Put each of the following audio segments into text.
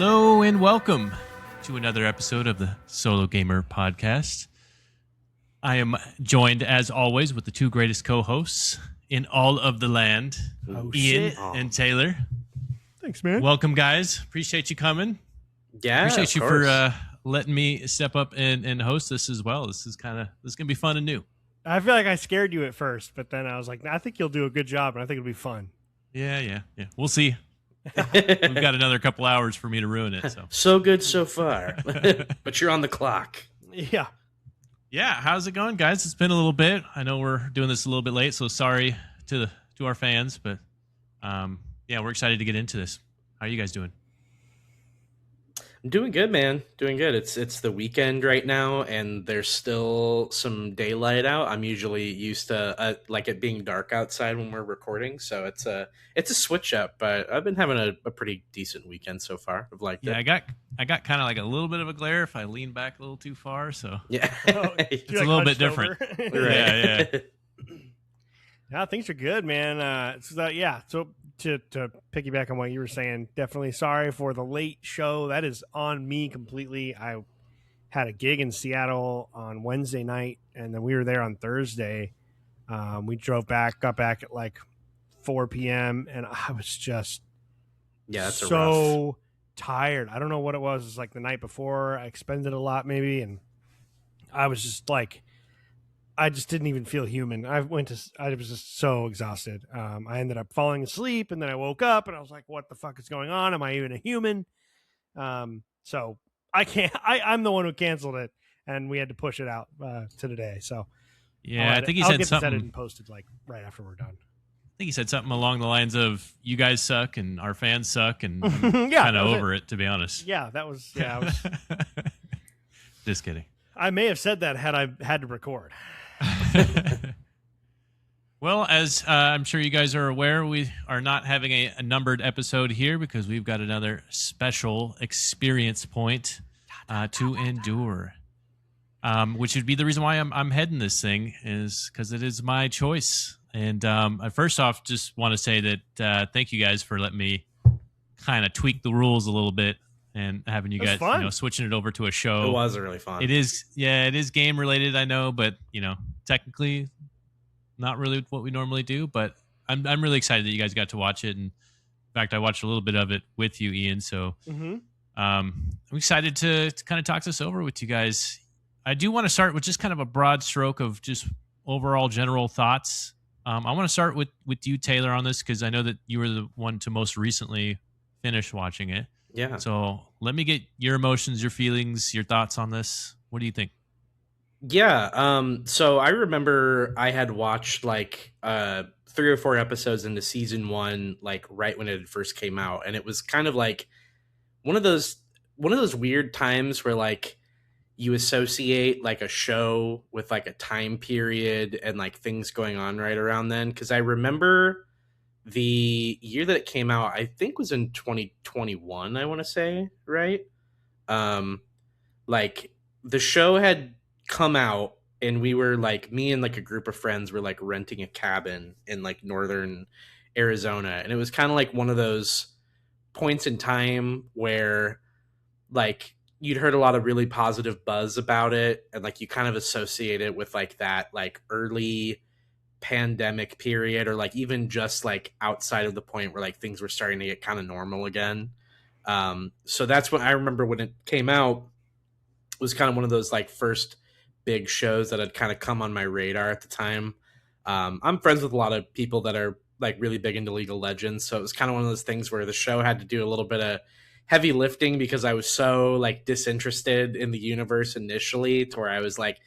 Hello and welcome to another episode of the Solo Gamer Podcast. I am joined, as always, with the two greatest co-hosts in all of the land, Ian and Taylor. Thanks, man. Welcome, guys. Appreciate you coming. Yeah, appreciate you course. for letting me step up and host this as well. This is gonna be fun and new. I feel like I scared you at first, but then I was like, I think you'll do a good job, and I think it'll be fun. Yeah. We'll see. We've got another couple hours for me to ruin it. So good so far, but you're on the clock. Yeah. How's it going, guys? It's been a little bit. I know we're doing this a little bit late, so sorry to our fans, but we're excited to get into this. How are you guys doing? I'm doing good, man. Doing good. It's the weekend right now, and there's still some daylight out. I'm usually used to like it being dark outside when we're recording, so it's a switch up. But I've been having a pretty decent weekend so far. I've liked it. I got kind of like a little bit of a glare if I lean back a little too far, so yeah, it's a little bit different. Right. Yeah. Yeah, things are good, man. So to piggyback on what you were saying, definitely sorry for the late show. That is on me completely. I had a gig in Seattle on Wednesday night, and then we were there on Thursday. We drove back, got back at like 4 p.m., and I was just so tired. I don't know what it was. It's like the night before. I expended a lot maybe, and I was just like, I just didn't even feel human. I was just so exhausted. I ended up falling asleep, and then I woke up, and I was like, what the fuck is going on? Am I even a human? So I can't. I'm the one who canceled it, and we had to push it out to today. So yeah, I think he said something. I'll get it and posted like right after we're done. I think he said something along the lines of, "You guys suck, and our fans suck," and I'm kind of over it, to be honest. Yeah, that was. Yeah, I was, just kidding. I may have said that had I had to record. Well, as I'm sure you guys are aware, we are not having a numbered episode here because we've got another special experience point to endure, which would be the reason why I'm heading this thing, is because it is my choice. And first off, just want to say that thank you guys for letting me kind of tweak the rules a little bit and having you guys, switching it over to a show. It was really fun. It is game related, I know, but technically not really what we normally do. But I'm really excited that you guys got to watch it, and in fact, I watched a little bit of it with you, Ian. So I'm excited to kind of talk this over with you guys. I do want to start with just kind of a broad stroke of just overall general thoughts. I want to start with you, Taylor, on this because I know that you were the one to most recently finish watching it. Yeah. So let me get your emotions, your feelings, your thoughts on this. What do you think? Yeah. So I remember I had watched like 3 or 4 episodes into season 1, like right when it first came out, and it was kind of like one of those weird times where like you associate like a show with like a time period and like things going on right around then. Because I remember the year that it came out, I think was in 2021, I want to say, right? Like the show had come out, and we were like, me and like a group of friends were like renting a cabin in like northern Arizona, and it was kind of like one of those points in time where like you'd heard a lot of really positive buzz about it, and like you kind of associate it with like that like early pandemic period, or like even just like outside of the point where like things were starting to get kind of normal again. So that's when I remember when it came out, it was kind of one of those like first big shows that had kind of come on my radar at the time. I'm friends with a lot of people that are like really big into League of Legends, so it was kind of one of those things where the show had to do a little bit of heavy lifting because I was so like disinterested in the universe initially, to where I'm like,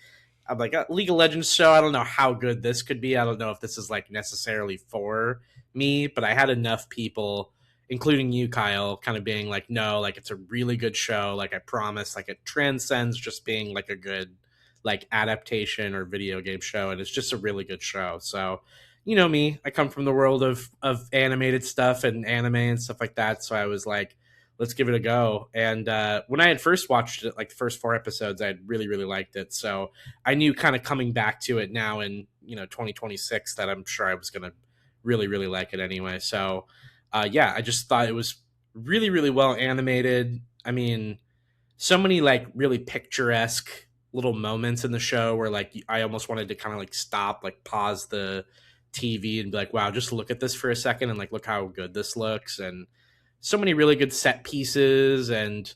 a League of Legends show, I don't know how good this could be. I don't know if this is like necessarily for me, but I had enough people, including you, Kyle, kind of being like, no, like it's a really good show. Like I promise, like it transcends just being like a good like adaptation or video game show. And it's just a really good show. So, you know me, I come from the world of animated stuff and anime and stuff like that. So I was like, let's give it a go. And when I had first watched it, like the first 4 episodes, I really, really liked it. So I knew kind of coming back to it now in, 2026 that I'm sure I was going to really, really like it anyway. So I just thought it was really, really well animated. I mean, so many like really picturesque little moments in the show where like I almost wanted to kind of like stop, like pause the TV and be like, wow, just look at this for a second and like look how good this looks. And so many really good set pieces. And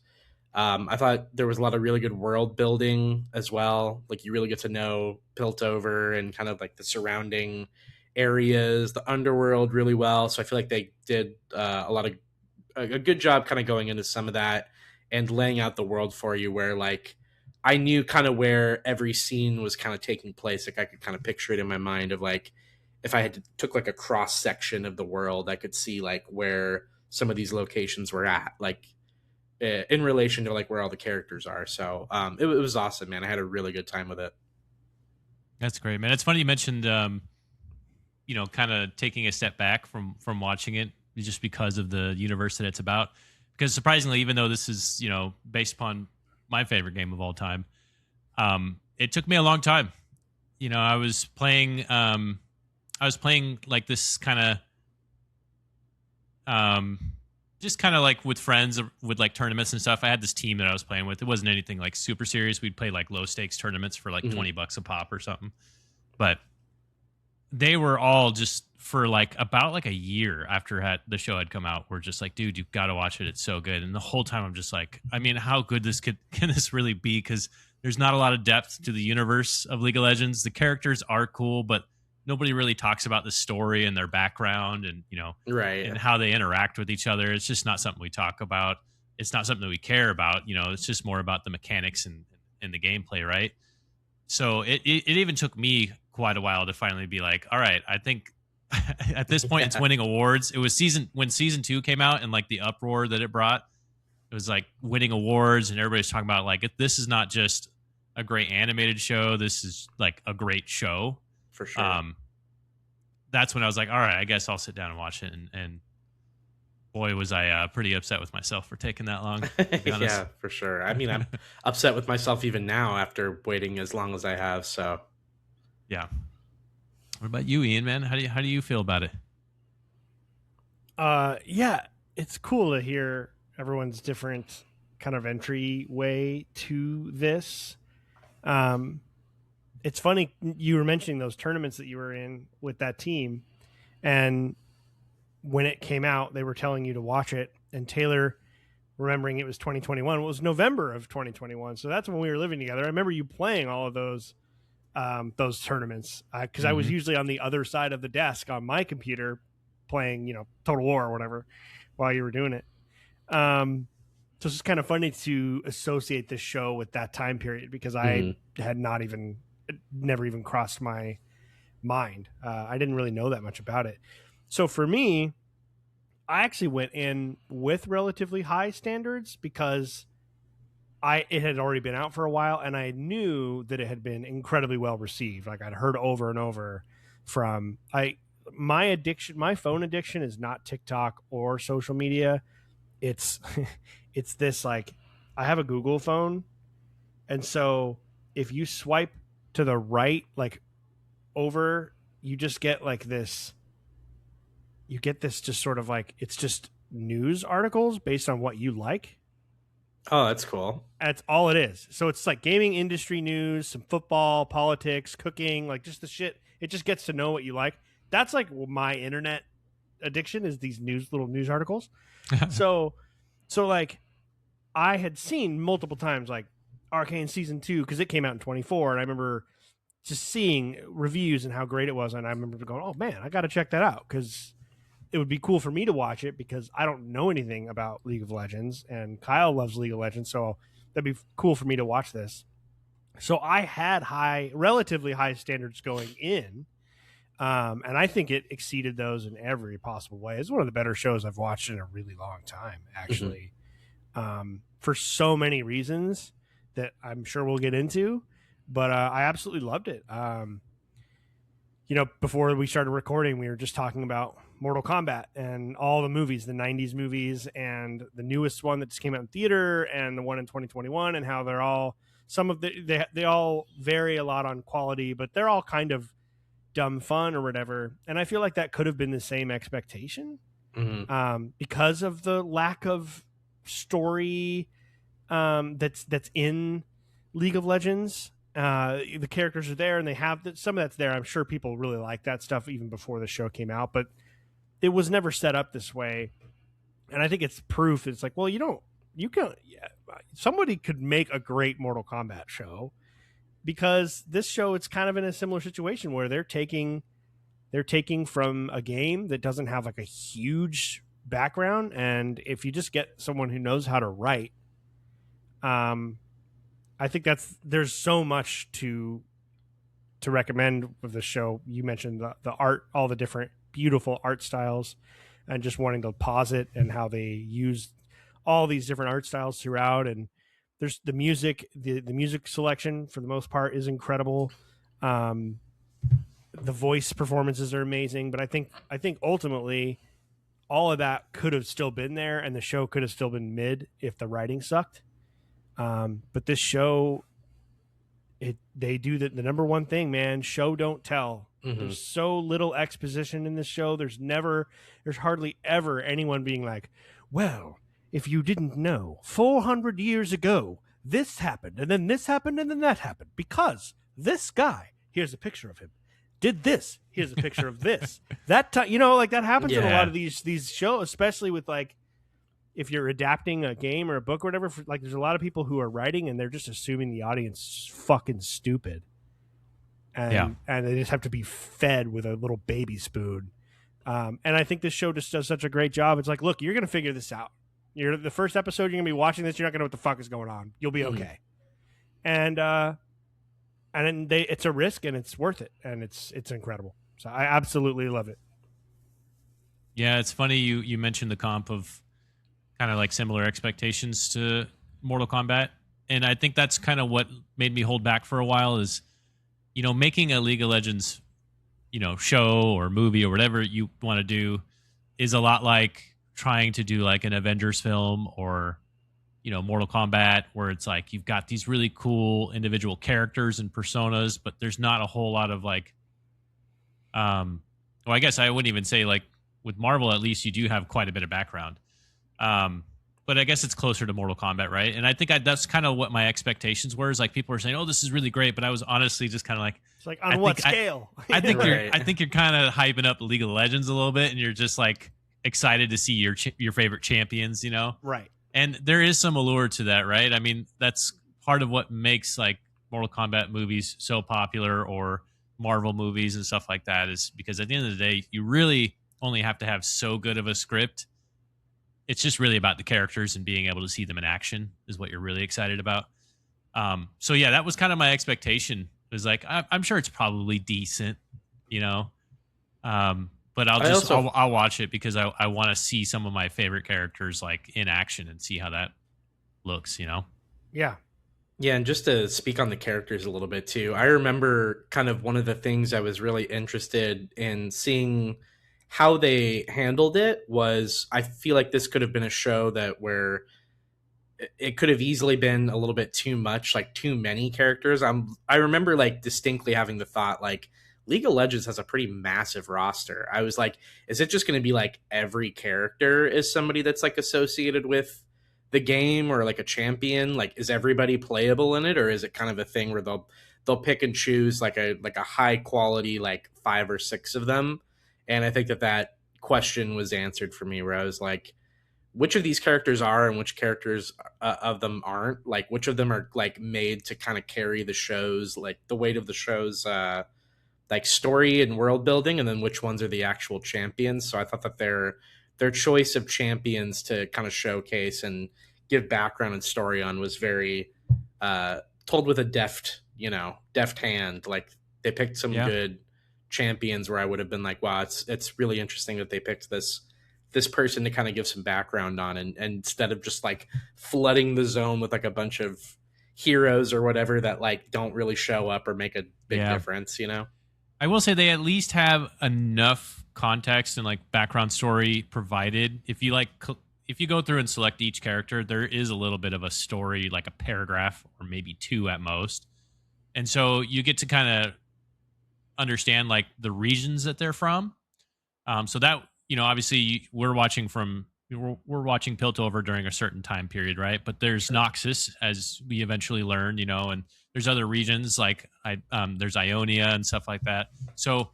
I thought there was a lot of really good world building as well. Like you really get to know Piltover and kind of like the surrounding areas, the underworld really well. So I feel like they did a good job kind of going into some of that and laying out the world for you where like I knew kind of where every scene was kind of taking place. Like I could kind of picture it in my mind of like if I had to, took like a cross section of the world, I could see like where some of these locations were at, like in relation to like where all the characters are. So it was awesome, man. I had a really good time with it. That's great, man. It's funny you mentioned, kind of taking a step back from watching it just because of the universe that it's about. Because surprisingly, even though this is based upon my favorite game of all time, it took me a long time. I was playing like this kind of just kind of like with friends with like tournaments and stuff. I had this team that I was playing with. It wasn't anything like super serious. We'd play like low stakes tournaments for like $20 a pop or something. But they were all just for like about like a year after the show had come out. We're just like, dude, you've got to watch it. It's so good. And the whole time I'm just like, I mean, how good can this really be? Because there's not a lot of depth to the universe of League of Legends. The characters are cool, but nobody really talks about the story and their background and, right, and how they interact with each other. It's just not something we talk about. It's not something that we care about. It's just more about the mechanics and the gameplay, right? So it even took me quite a while to finally be like, all right, I think at this point it's winning awards. It was when season 2 came out and like the uproar that it brought, it was like winning awards and everybody's talking about like, this is not just a great animated show. This is like a great show. For sure. That's when I was like, all right, I guess I'll sit down and watch it. And boy, was I pretty upset with myself for taking that long. To be honest. Yeah, for sure. I mean, I'm upset with myself even now after waiting as long as I have. So, yeah. What about you, Ian? Man, how do you feel about it? Yeah, it's cool to hear everyone's different kind of entryway to this. It's funny you were mentioning those tournaments that you were in with that team, and when it came out, they were telling you to watch it. And Taylor, remembering it was 2021, it was November of 2021, so that's when we were living together. I remember you playing all of those tournaments because I was usually on the other side of the desk on my computer playing, Total War or whatever while you were doing it. So it's just kind of funny to associate this show with that time period because I had never even crossed my mind. I didn't really know that much about it. So for me, I actually went in with relatively high standards because it had already been out for a while and I knew that it had been incredibly well received. Like I'd heard over and over from my phone addiction is not TikTok or social media. It's this, like, I have a Google phone, and so if you swipe to the right, like over, you just get like this. You get this just sort of like it's just news articles based on what you like. Oh, that's cool. That's all it is. So it's like gaming industry news, some football, politics, cooking, like just the shit. It just gets to know what you like. That's like my internet addiction is these little news articles. So like I had seen multiple times like Arcane season 2 because it came out in 24, and I remember just seeing reviews and how great it was, and I remember going, "Oh man, I got to check that out," because it would be cool for me to watch it because I don't know anything about League of Legends, and Kyle loves League of Legends, so that'd be cool for me to watch this. So I had relatively high standards going in, and I think it exceeded those in every possible way. It's one of the better shows I've watched in a really long time, actually, for so many reasons that I'm sure we'll get into. But I absolutely loved it. Before we started recording, we were just talking about Mortal Kombat and all the movies, the 90s movies, and the newest one that just came out in theater and the one in 2021, and how they're all they all vary a lot on quality, but they're all kind of dumb fun or whatever. And I feel like that could have been the same expectation because of the lack of story that's in League of Legends. The characters are there, and they have some of that's there. I'm sure people really like that stuff even before the show came out, but it was never set up this way. And I think it's proof. It's like, well, somebody could make a great Mortal Kombat show, because this show, it's kind of in a similar situation where they're taking from a game that doesn't have like a huge background, and if you just get someone who knows how to write, I think there's so much to recommend with the show. You mentioned the art, all the different beautiful art styles, and just wanting to pause it, and how they use all these different art styles throughout. And there's the music, the music selection for the most part is incredible. The voice performances are amazing, but I think ultimately all of that could have still been there, and the show could have still been mid if the writing sucked. But this show, they do the number one thing, man. Show don't tell. Mm-hmm. There's so little exposition in this show. There's hardly ever anyone being like, well, if you didn't know, 400 years ago, this happened, and then this happened, and then that happened, because this guy, here's a picture of him, did this. Here's a picture of this. That like that happens in a lot of these shows, especially with like, if you're adapting a game or a book or whatever. Like, there's a lot of people who are writing, and they're just assuming the audience is fucking stupid, and they just have to be fed with a little baby spoon. And I think this show just does such a great job. It's like, look, you're gonna figure this out. You're the first episode. You're gonna be watching this. You're not gonna know what the fuck is going on. You'll be okay. And then it's a risk, and it's worth it, and it's incredible. So I absolutely love it. Yeah, it's funny you mentioned the comp of kind of like similar expectations to Mortal Kombat, and I think that's kind of what made me hold back for a while. Is, making a League of Legends, show or movie or whatever you want to do is a lot like trying to do like an Avengers film or Mortal Kombat, where it's like you've got these really cool individual characters and personas, but there's not a whole lot of like, well, I guess I wouldn't even say, like, with Marvel, at least you do have quite a bit of background. But I guess it's closer to Mortal Kombat, right? And I think that's kind of what my expectations were. Is like, people are saying, "Oh, this is really great," but I was honestly just kind of like, "It's like, on what scale?" I think you're kind of hyping up League of Legends a little bit, and you're just like excited to see your favorite champions, Right. And there is some allure to that, right? I mean, that's part of what makes like Mortal Kombat movies so popular, or Marvel movies and stuff like that, is because at the end of the day, you really only have to have so good of a script. It's just really about the characters and being able to see them in action is what you're really excited about. So yeah, that was kind of my expectation. It was like, I'm sure it's probably decent, but I'll watch it because I want to see some of my favorite characters like in action and see how that looks, Yeah. Yeah, and just to speak on the characters a little bit too, I remember kind of one of the things I was really interested in seeing how they handled it was, I feel like this could have been a show where it could have easily been a little bit too much, like too many characters. I remember like distinctly having the thought, like, League of Legends has a pretty massive roster. I was like, is it just going to be like every character is somebody that's like associated with the game or like a champion? Like, is everybody playable in it, or is it kind of a thing where they'll pick and choose like a high quality, like 5 or 6 of them? And I think that question was answered for me, where I was like, which of these characters are and which characters of them aren't? Like, which of them are like made to kind of carry the shows, like the weight of the show's like story and world building, and then which ones are the actual champions? So I thought that their choice of champions to kind of showcase and give background and story on was very told with a deft hand. Like, they picked some good champions where I would have been like, wow, it's really interesting that they picked this person to kind of give some background on, and instead of just like flooding the zone with like a bunch of heroes or whatever that like don't really show up or make a big difference. I will say they at least have enough context and like background story provided. If you go through and select each character, there is a little bit of a story, like a paragraph or maybe 2 at most. And so you get to kind of understand like the regions that they're from. So that obviously we're watching Piltover during a certain time period, right? But there's Noxus, as we eventually learn, and there's other regions like there's Ionia and stuff like that. So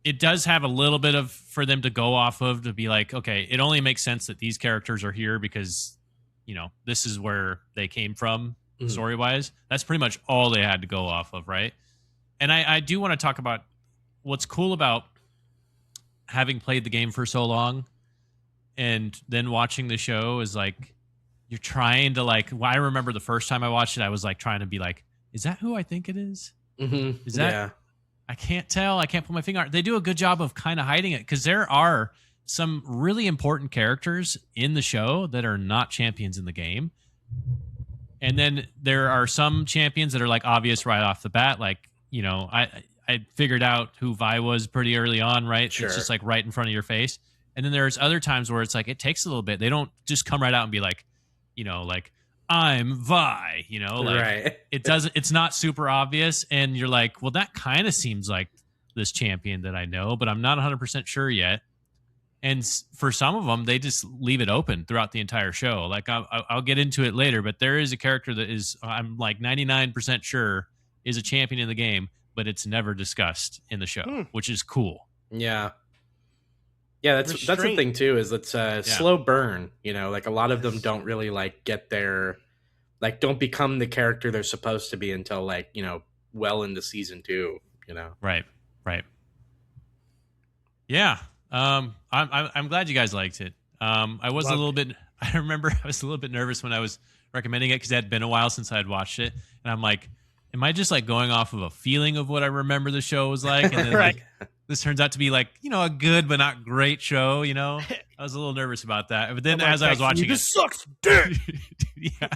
it does have a little bit of for them to go off of, to be like, okay, it only makes sense that these characters are here because this is where they came from story wise. That's pretty much all they had to go off of, right? And I do want to talk about what's cool about having played the game for so long and then watching the show is like you're trying to I remember the first time I watched it, I was like trying to be like, is that who I think it is? Mm-hmm. Is that I can't tell. I can't put my finger on it. They do a good job of kind of hiding it because there are some really important characters in the show that are not champions in the game. And then there are some champions that are like obvious right off the bat. Like, I figured out who Vi was pretty early on, right? Sure. It's just like right in front of your face. And then there's other times where it's like it takes a little bit. They don't just come right out and be like, like I'm Vi, right. It's not super obvious. And you're like, well, that kind of seems like this champion that I know, but I'm not 100% sure yet. And for some of them, they just leave it open throughout the entire show. Like I'll get into it later, but there is a character that is, I'm like 99% sure is a champion in the game, but it's never discussed in the show, which is cool. Yeah. Yeah, that's the thing too, is it's a slow burn, like a lot of them don't really get their, don't become the character they're supposed to be until well into season 2, Right. Yeah. I'm glad you guys liked it. I remember I was a little bit nervous when I was recommending it because it had been a while since I had watched it. And I'm like, am I just going off of a feeling of what I remember the show was like? And then right. This turns out to be a good but not great show, I was a little nervous about that. But then as I was watching this sucks dick. Yeah.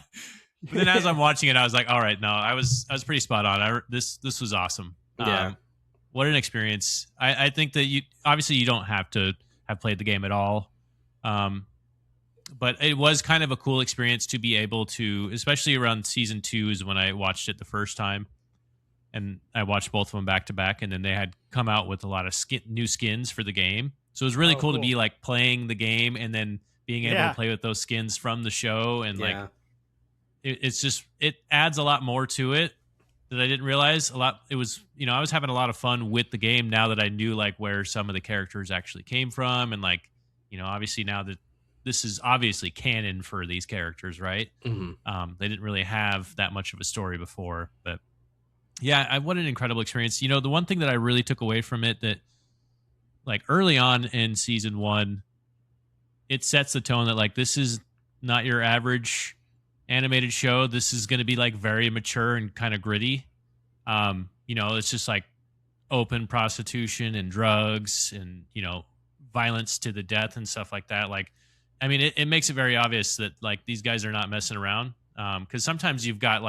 But then as I'm watching it, I was like, all right, no, I was pretty spot on. This was awesome. Yeah. What an experience. I think that you don't have to have played the game at all. But it was kind of a cool experience to be able to, especially around season 2 is when I watched it the first time. And I watched both of them back to back, and then they had come out with a lot of new skins for the game. So it was really cool to be playing the game and then being able to play with those skins from the show. And it adds a lot more to it that I didn't realize. It was, I was having a lot of fun with the game now that I knew where some of the characters actually came from. And obviously now that this is obviously canon for these characters, right? Mm-hmm. They didn't really have that much of a story before, but yeah, what an incredible experience. The one thing that I really took away from it that early on in season 1, it sets the tone that this is not your average animated show. This is going to be very mature and kind of gritty. It's just open prostitution and drugs and, violence to the death and stuff like that. It makes it very obvious that these guys are not messing around. Cause sometimes you've got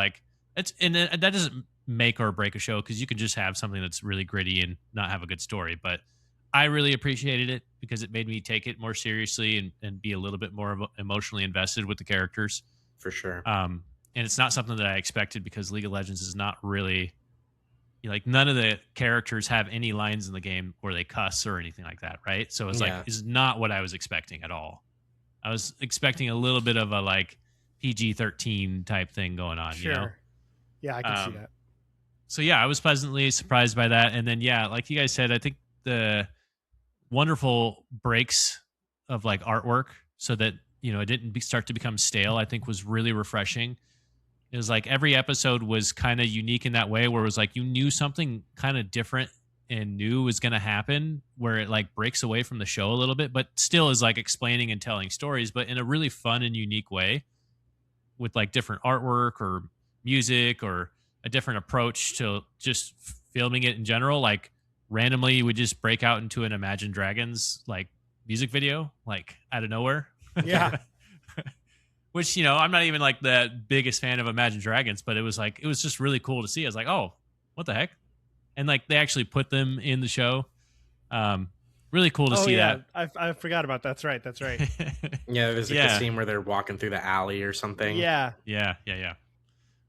that doesn't make or break a show, because you can just have something that's really gritty and not have a good story. But I really appreciated it because it made me take it more seriously and be a little bit more emotionally invested with the characters. For sure. And it's not something that I expected, because League of Legends is not really none of the characters have any lines in the game where they cuss or anything like that, right? So it's it's not what I was expecting at all. I was expecting a little bit of a PG-13 type thing going on, Sure. Yeah, I can see that. So yeah, I was pleasantly surprised by that. And then like you guys said, I think the wonderful breaks of artwork, so that it didn't start to become stale, I think was really refreshing. It was every episode was kind of unique in that way, where it was you knew something kind of different and new was going to happen, where it breaks away from the show a little bit, but still is explaining and telling stories, but in a really fun and unique way, with different artwork or music or a different approach to just filming it in general. Randomly you would just break out into an Imagine Dragons music video out of nowhere. Yeah. Which, I'm not even the biggest fan of Imagine Dragons, but it was just really cool to see. I was like, oh, what the heck? And they actually put them in the show. Really cool to see that. I forgot about that. That's right. Yeah, there's a scene where they're walking through the alley or something. Yeah.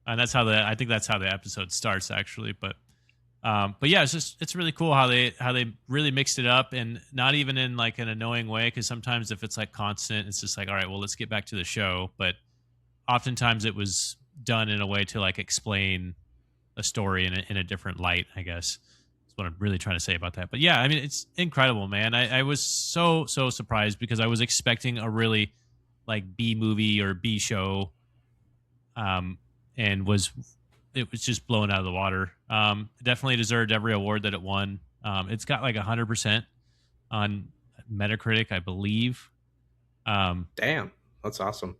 And that's how I think that's how the episode starts, actually. But But yeah, it's really cool how they really mixed it up, and not even in like an annoying way. Because sometimes if it's like constant, it's just like, all right, well, let's get back to the show. But oftentimes it was done in a way to like explain a story in a different light, I guess. That's what I'm really trying to say about that. But yeah, I mean, it's incredible, man. I was so surprised because I was expecting a really like B movie or B show, um, and it was just blown out of the water. It definitely deserved every award that it won. It's got like 100% on Metacritic, I believe. Um, Damn, that's awesome.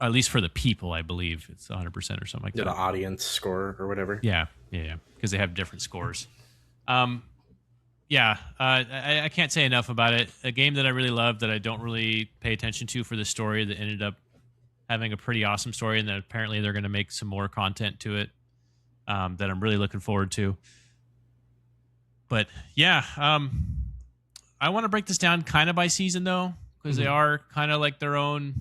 at least for the people, I believe it's 100% or something like The that. audience score or whatever. Yeah, because they have different scores. Um, yeah, I can't say enough about it. A game that I really love that I don't really pay attention to for the story that ended up having a pretty awesome story, and then apparently they're going to make some more content to it that I'm really looking forward to. But yeah, I want to break this down kind of by season though, because they are kind of like their own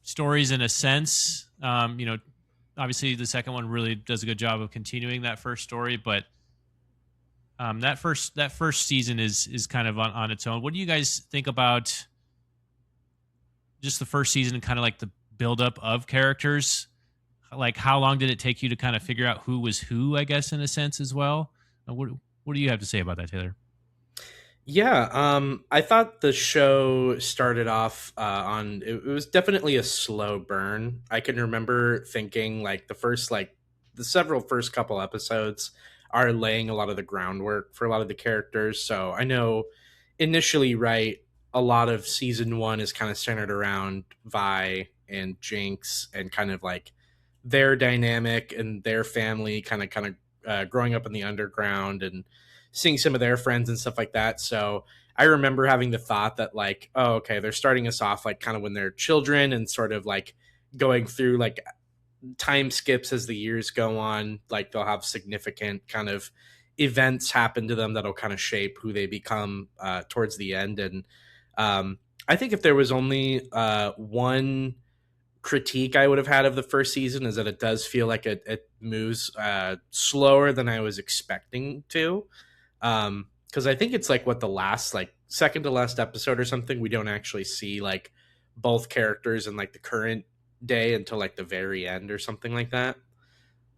stories in a sense. Obviously the second one really does a good job of continuing that first story, but that first season is kind of on its own. What do you guys think about just the first season and kind of like the buildup of characters? Like, how long did it take you to kind of figure out who was who, I guess, in a sense as well? What do you have to say about that, Taylor? Yeah, I thought the show started off it was definitely a slow burn. I can remember thinking like the several first couple episodes are laying a lot of the groundwork for a lot of the characters. So I know initially, right, a lot of season one is kind of centered around Vi and Jinx and kind of like their dynamic and their family kind of growing up in the underground and seeing some of their friends and stuff like that. So I remember having the thought that like, oh, okay, they're starting us off like kind of when they're children and sort of like going through like time skips as the years go on. Like they'll have significant kind of events happen to them that'll kind of shape who they become towards the end. And I think if there was only one critique I would have had of the first season is that it does feel like it moves slower than I was expecting to. Because I think it's like what the last like second to last episode or something, we don't actually see like both characters in like the current day until like the very end or something like that.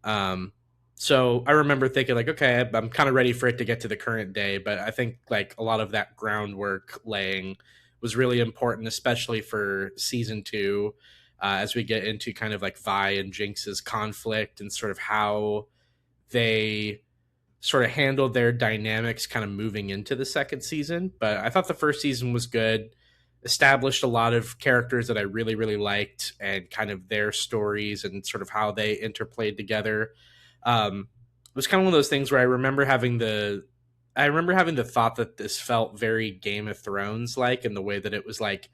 Um, so I remember thinking like, okay, I'm kind of ready for it to get to the current day, but I think like a lot of that groundwork laying was really important, especially for season two, as we get into kind of like Vi and Jinx's conflict and sort of how they sort of handled their dynamics kind of moving into the second season. But I thought the first season was good, established a lot of characters that I really, really liked and kind of their stories and sort of how they interplayed together. It was kind of one of those things where I remember having the thought that this felt very Game of Thrones like in the way that it was like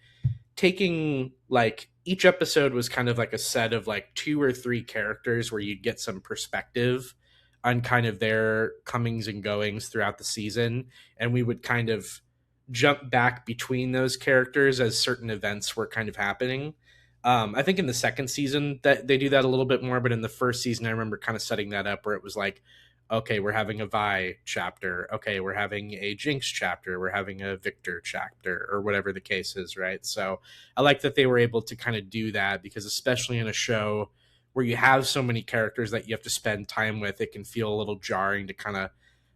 taking like each episode was kind of like a set of like two or three characters where you'd get some perspective on kind of their comings and goings throughout the season, and we would kind of jump back between those characters as certain events were kind of happening. I think in the second season that they do that a little bit more, but in the first season I remember kind of setting that up where it was like, okay, we're having a Vi chapter, okay, we're having a Jinx chapter, we're having a Victor chapter, or whatever the case is, right? So I like that they were able to kind of do that because especially in a show where you have so many characters that you have to spend time with, it can feel a little jarring to kind of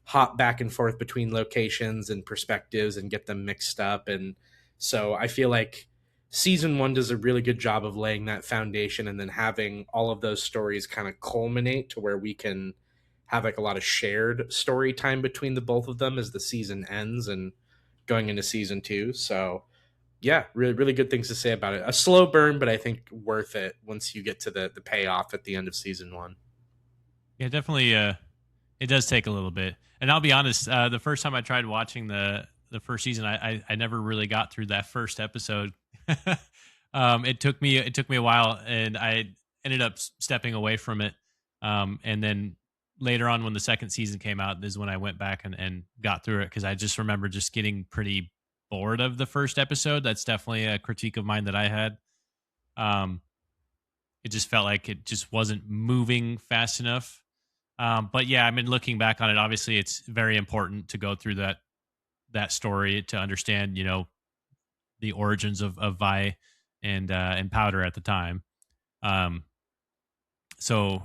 hop back and forth between locations and perspectives and get them mixed up. And so I feel like season one does a really good job of laying that foundation and then having all of those stories kind of culminate to where we can have like a lot of shared story time between the both of them as the season ends and going into season two. So yeah, really, really good things to say about it. A slow burn, but I think worth it once you get to the payoff at the end of season one. Yeah, definitely. It does take a little bit, and I'll be honest. The first time I tried watching the first season, I never really got through that first episode. It took me a while, and I ended up stepping away from it. And then later on, when the second season came out, is when I went back and got through it because I just remember just getting pretty bored of the first episode. That's definitely a critique of mine that I had. Um, it just felt like it just wasn't moving fast enough. But yeah, I mean, looking back on it, obviously it's very important to go through that story to understand, the origins of Vi and Powder at the time. Um, so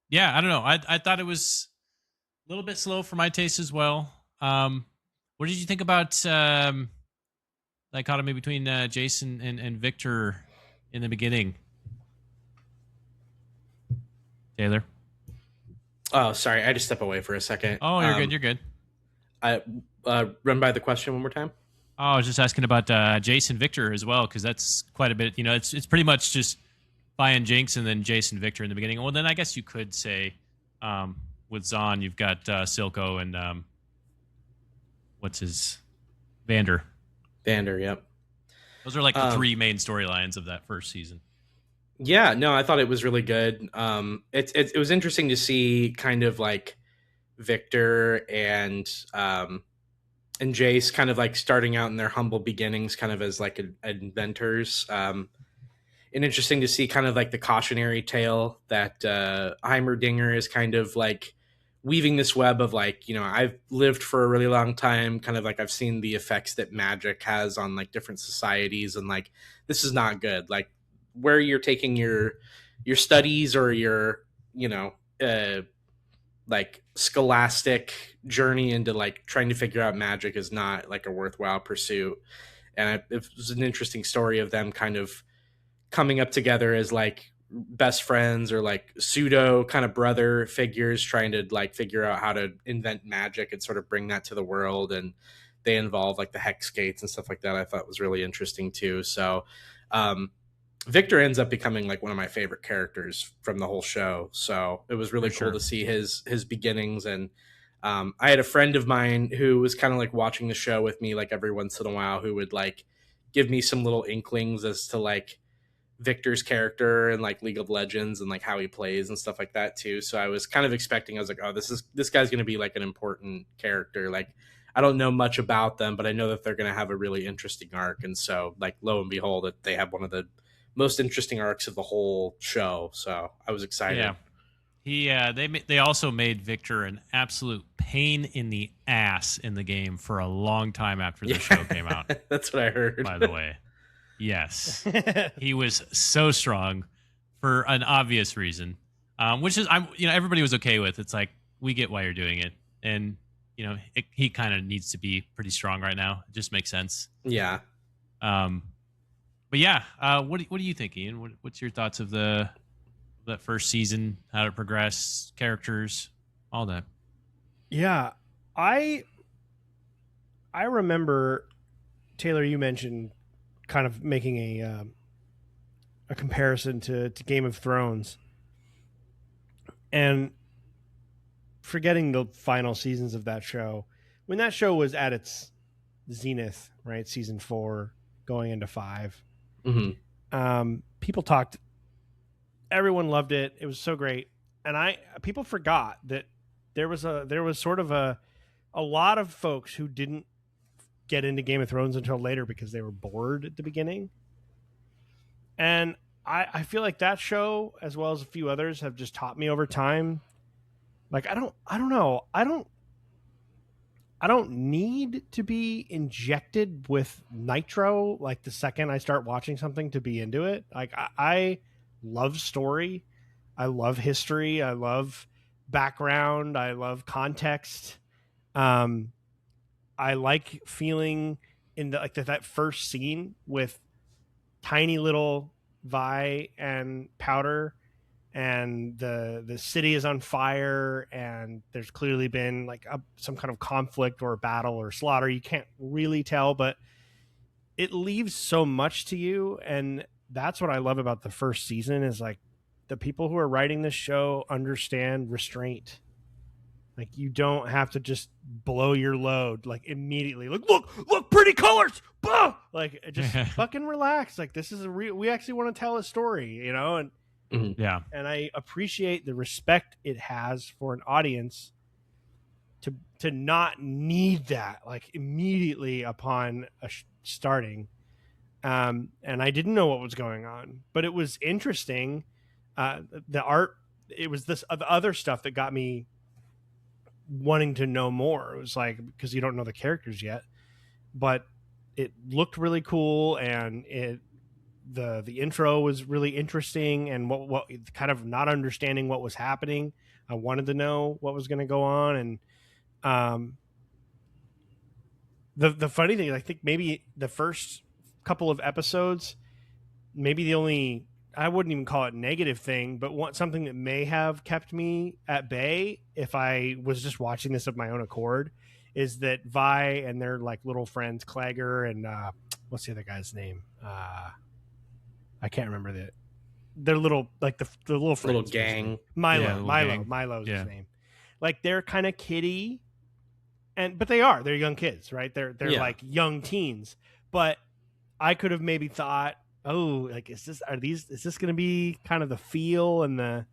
yeah, I don't know. I thought it was a little bit slow for my taste as well. What did you think about dichotomy between Jason and Victor in the beginning, Taylor? Oh, sorry, I had to step away for a second. Oh, you're good. You're good. I run by the question one more time. Oh, I was just asking about Jason Victor as well, because that's quite a bit. It's pretty much just Vi and Jinx and then Jason Victor in the beginning. Well, then I guess you could say with Zahn, you've got Silco and what's his Vander. Vander, yep. Those are like the three main storylines of that first season. Yeah, no, I thought it was really good. It was interesting to see kind of like Victor and Jace kind of like starting out in their humble beginnings, kind of as like inventors. And interesting to see kind of like the cautionary tale that Heimerdinger is kind of like weaving this web of like, I've lived for a really long time, kind of like I've seen the effects that magic has on like different societies, and like this is not good. Like where you're taking your studies or your like scholastic journey into like trying to figure out magic is not like a worthwhile pursuit. And it was an interesting story of them kind of coming up together as like best friends or like pseudo kind of brother figures, trying to like figure out how to invent magic and sort of bring that to the world. And they involve like the hex gates and stuff like that. I thought was really interesting too. So Victor ends up becoming like one of my favorite characters from the whole show. So it was really cool to see his beginnings. And I had a friend of mine who was kind of like watching the show with me like every once in a while, who would like give me some little inklings as to like Victor's character and like League of Legends and like how he plays and stuff like that too. So I was kind of expecting, I was like, oh, this guy's going to be like an important character. Like I don't know much about them, but I know that they're going to have a really interesting arc. And so like, lo and behold, that they have one of the most interesting arcs of the whole show. So I was excited. Yeah. They also made Victor an absolute pain in the ass in the game for a long time after the show came out. That's what I heard. By the way. Yes. He was so strong for an obvious reason. Which is everybody was okay with. It's like, we get why you're doing it. And he kind of needs to be pretty strong right now. It just makes sense. Yeah. But yeah, what do you think, Ian? What's your thoughts of that first season? How it progressed, characters, all that? Yeah, I remember, Taylor, you mentioned kind of making a comparison to Game of Thrones, and forgetting the final seasons of that show. When that show was at its zenith, right, season 4 going into 5. Mm-hmm. People talked, everyone loved it. It was so great. And people forgot that there was sort of a lot of folks who didn't get into Game of Thrones until later because they were bored at the beginning. And I feel like that show, as well as a few others, have just taught me over time. Like, I don't know. I don't need to be injected with nitro like the second I start watching something to be into it. Like I love story. I love history. I love background. I love context. I like feeling in that first scene with tiny little Vi and Powder, and the city is on fire, and there's clearly been like some kind of conflict or battle or slaughter. You can't really tell, but it leaves so much to you. And that's what I love about the first season, is like the people who are writing this show understand restraint. Like, you don't have to just blow your load like immediately. Like, look, pretty colors. Bah! Like, just fucking relax. Like, this is we actually want to tell a story, and Mm-hmm. Yeah. And I appreciate the respect it has for an audience to not need that like immediately upon starting. And I didn't know what was going on, but it was interesting. The art it was this the other stuff that got me wanting to know more. It was like, because you don't know the characters yet, but it looked really cool, and the intro was really interesting, and what kind of not understanding what was happening. I wanted to know what was going to go on, and the funny thing, I think maybe the first couple of episodes, maybe the only, I wouldn't even call it negative thing, but something that may have kept me at bay if I was just watching this of my own accord, is that Vi and their like little friends Clagger and what's the other guy's name? I can't remember their little, like the little friends, little gang. Milo's his name. Like they're kind of kiddie, but they're young kids, right? They're like young teens. But I could have maybe thought, oh, like is this going to be kind of the feel and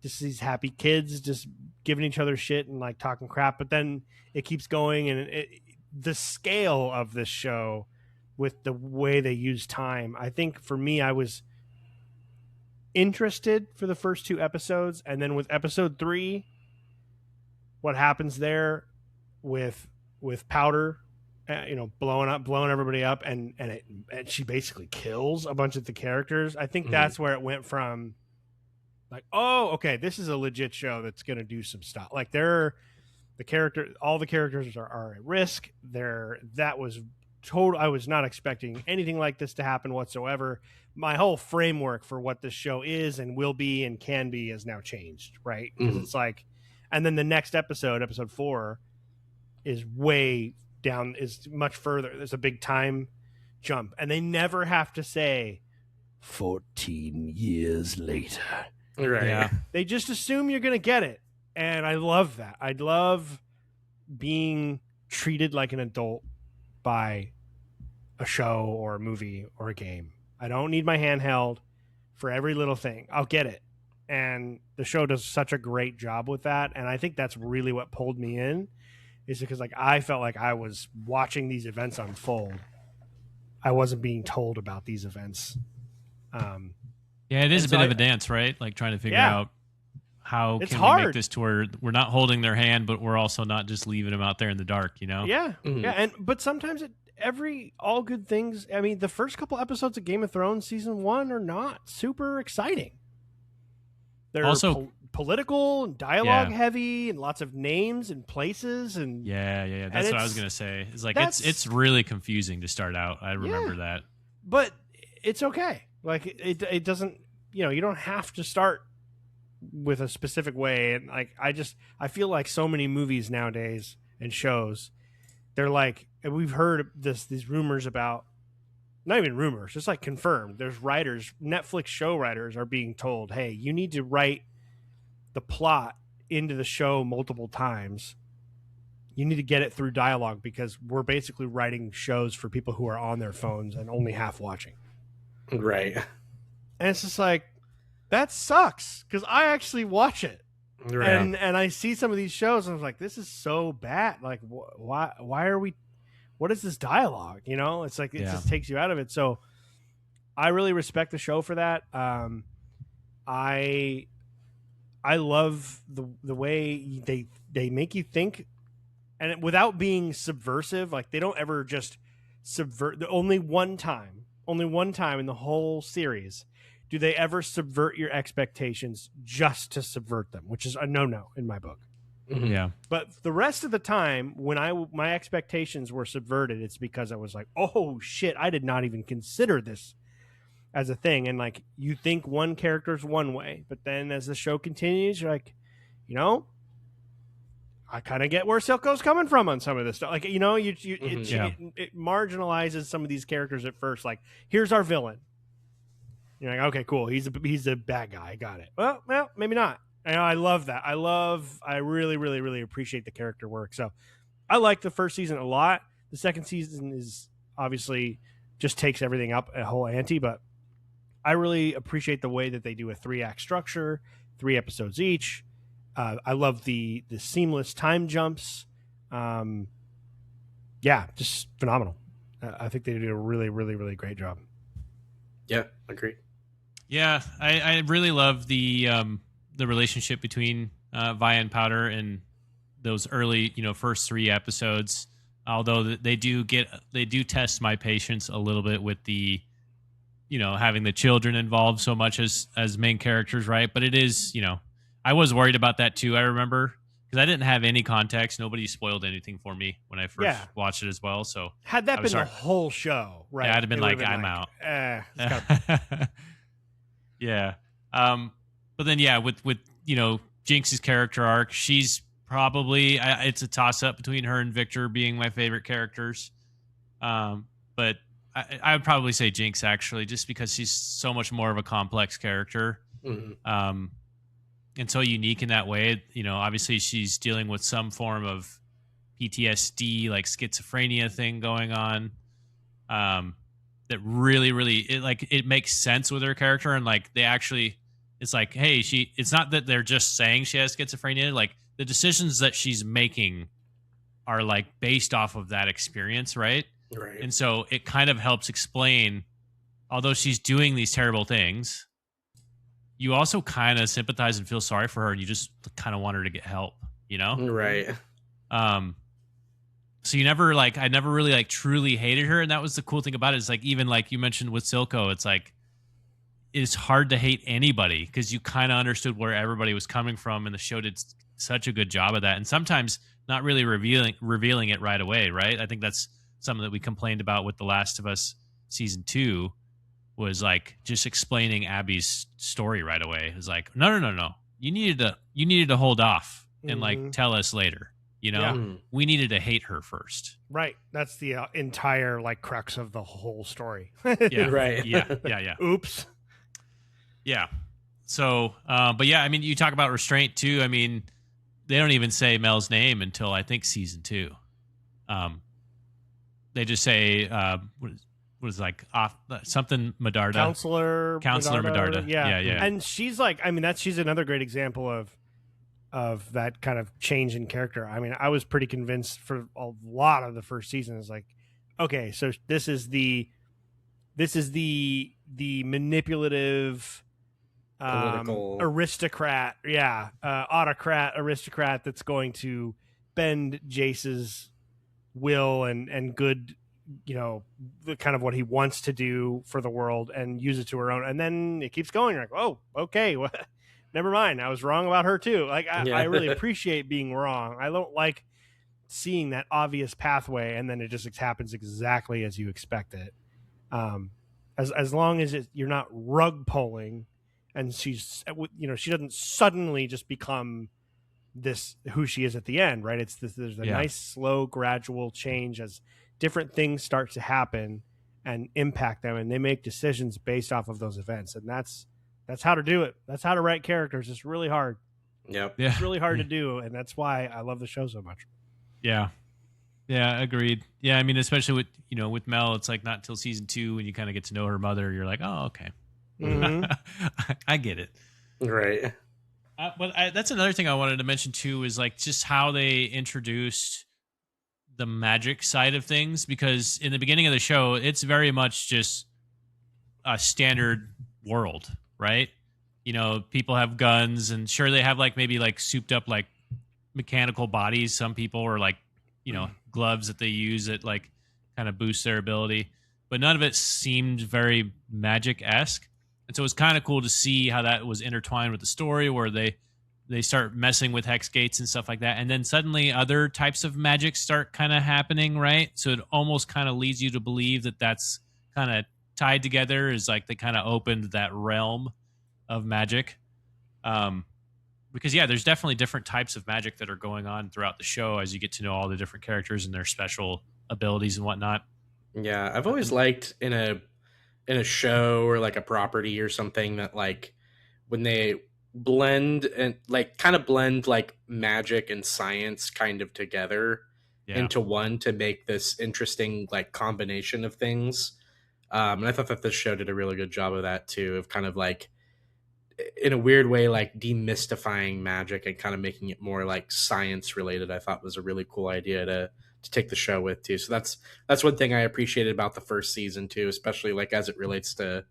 just these happy kids just giving each other shit and like talking crap? But then it keeps going, and the scale of this show with the way they use time, I think for me, I was interested for the first 2 episodes, and then with episode 3, what happens there with Powder, blowing everybody up, and she basically kills a bunch of the characters. I think that's where it went from like, oh, okay, this is a legit show that's going to do some stuff. Like all the characters are at risk. That was total. I was not expecting anything like this to happen whatsoever. My whole framework for what this show is and will be and can be has now changed, right? Because it's like, and then the next episode 4, is way down, is much further. There's a big time jump, and they never have to say 14 years later. Right. Yeah. They just assume you're going to get it. And I love that. I love being treated like an adult by a show or a movie or a game. I don't need my hand held for every little thing. I'll get it. And the show does such a great job with that. And I think that's really what pulled me in, is because like I felt like I was watching these events unfold. I wasn't being told about these events. Yeah, it is a bit of a dance, right? Like trying to figure out how it's can hard. we make this to where we're not holding their hand, but we're also not just leaving them out there in the dark, you know? Yeah. Yeah. But sometimes all good things. I mean, the first couple episodes of Game of Thrones season 1 are not super exciting. They're also political and dialogue heavy, and lots of names and places. And yeah. That's what I was gonna say. It's like it's really confusing to start out. I remember that, but it's okay. Like it doesn't. You don't have to start with a specific way. And like I feel like so many movies nowadays and shows, they're like, and we've heard these rumors about, not even rumors, just like confirmed. There's writers, Netflix show writers are being told, hey, you need to write the plot into the show multiple times. You need to get it through dialogue, because we're basically writing shows for people who are on their phones and only half watching. Right. And it's just like, that sucks, because I actually watch it. Right. And I see some of these shows and I was like, this is so bad. Like, why are we, what is this dialogue? It's like, it just takes you out of it. So I really respect the show for that. I love the way they make you think, and without being subversive. Like, they don't ever just subvert. Only one time in the whole series do they ever subvert your expectations just to subvert them, which is a no-no in my book. Yeah. But the rest of the time, when my expectations were subverted, it's because I was like, oh shit, I did not even consider this as a thing. And like, you think one character's one way, but then as the show continues, you're like, I kind of get where Silco's coming from on some of this stuff. Like, it marginalizes some of these characters at first. Like, here's our villain. You're like, okay, cool. He's a bad guy. Got it. Well, maybe not. I love that. I really, really, really appreciate the character work. So I like the first season a lot. The second season is obviously just takes everything up a whole ante, but I really appreciate the way that they do a 3-act structure, 3 episodes each. I love the seamless time jumps. Just phenomenal. I think they did a really, really, really great job. Yeah, agreed. Yeah, I really love the the relationship between Vi and Powder in those early, first 3 episodes. Although they do test my patience a little bit with the, having the children involved so much as main characters, right? But it is, I was worried about that too. I remember because I didn't have any context. Nobody spoiled anything for me when I first watched it as well. So had that been the whole show, right? Yeah, I'd have been like, I'm out. Yeah. But then with Jinx's character arc, she's probably it's a toss up between her and Victor being my favorite characters. But I would probably say Jinx actually, just because she's so much more of a complex character. Mm-hmm. And so unique in that way. Obviously she's dealing with some form of PTSD, like schizophrenia thing going on. That really it makes sense with her character, and like they actually, it's like, hey, it's not that they're just saying she has schizophrenia. Like the decisions that she's making are like based off of that experience, right? Right. And so it kind of helps explain, although she's doing these terrible things, you also kind of sympathize and feel sorry for her, and you just kind of want her to get help, Right. So I never really like truly hated her, and that was the cool thing about it. Is like, even like you mentioned with Silco, it's like it's hard to hate anybody because you kind of understood where everybody was coming from, and the show did such a good job of that. And sometimes not really revealing it right away, right? I think that's something that we complained about with The Last of Us season 2, was like just explaining Abby's story right away. It was like, no. You needed to hold off and like tell us later. We needed to hate her first. Right. That's the entire like crux of the whole story. Yeah. Right. Yeah. Oops. Yeah. So, but yeah, I mean, you talk about restraint too. I mean, they don't even say Mel's name until I think season 2. They just say what was like off something Medarda, counselor Medarda. Yeah. And she's like, I mean, she's another great example of that kind of change in character. I mean, I was pretty convinced for a lot of the first season. It's like, okay, so this is the manipulative political aristocrat, autocrat aristocrat that's going to bend Jace's will and good, the kind of what he wants to do for the world and use it to her own. And then it keeps going. You're like, oh, okay, well, never mind. I was wrong about her too. Like I really appreciate being wrong. I don't like seeing that obvious pathway and then it just happens exactly as you expect it. As long as you're not rug pulling, and she's, she doesn't suddenly just become this who she is at the end, right? There's a nice, slow, gradual change as different things start to happen and impact them, and they make decisions based off of those events, and that's how to do it. That's how to write characters. It's really hard. Yep. Yeah. It's really hard to do, and that's why I love the show so much. Yeah. Yeah, agreed. Yeah, I mean, especially with Mel, it's like not till season 2 when you kind of get to know her mother. You're like, oh, okay, I get it. Right. But that's another thing I wanted to mention too, is like just how they introduced the magic side of things, because in the beginning of the show, it's very much just a standard world, right? People have guns, and sure, they have like maybe like souped up like mechanical bodies. Some people are like, gloves that they use that like kind of boost their ability, but none of it seemed very magic-esque. And so it was kind of cool to see how that was intertwined with the story, where they start messing with hex gates and stuff like that. And then suddenly other types of magic start kind of happening, right? So it almost kind of leads you to believe that that's kind of tied together, is like they kind of opened that realm of magic. Because there's definitely different types of magic that are going on throughout the show as you get to know all the different characters and their special abilities and whatnot. Yeah, I've always liked in a show or like a property or something that like when they blend and like kind of blend like magic and science kind of together into one to make this interesting like combination of things. And I thought that this show did a really good job of that too, of kind of like, in a weird way, like demystifying magic and kind of making it more like science related. I thought was a really cool idea to take the show with too. So that's one thing I appreciated about the first season too, especially like as it relates to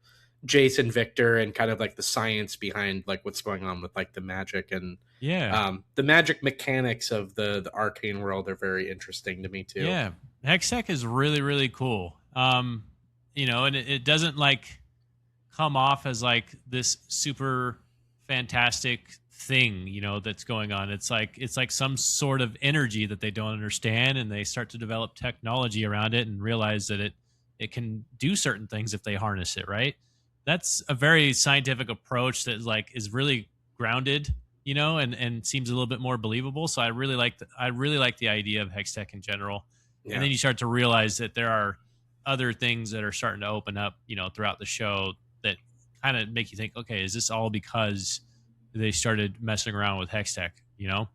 Jason Victor and kind of like the science behind like what's going on with like the magic and the magic mechanics of the Arcane world are very interesting to me too. Yeah, Hextech is really really cool. You know, and it doesn't like come off as like this super fantastic thing, you know, that's going on. It's like some sort of energy that they don't understand, and they start to develop technology around it and realize that it can do certain things if they harness it, right? That's a very scientific approach that like is really grounded, you know, and seems a little bit more believable. So I really like the idea of Hextech in general. Yeah. And then you start to realize that there are other things that are starting to open up, you know, throughout the show that kind of make you think, okay, is this all because they started messing around with Hextech, you know?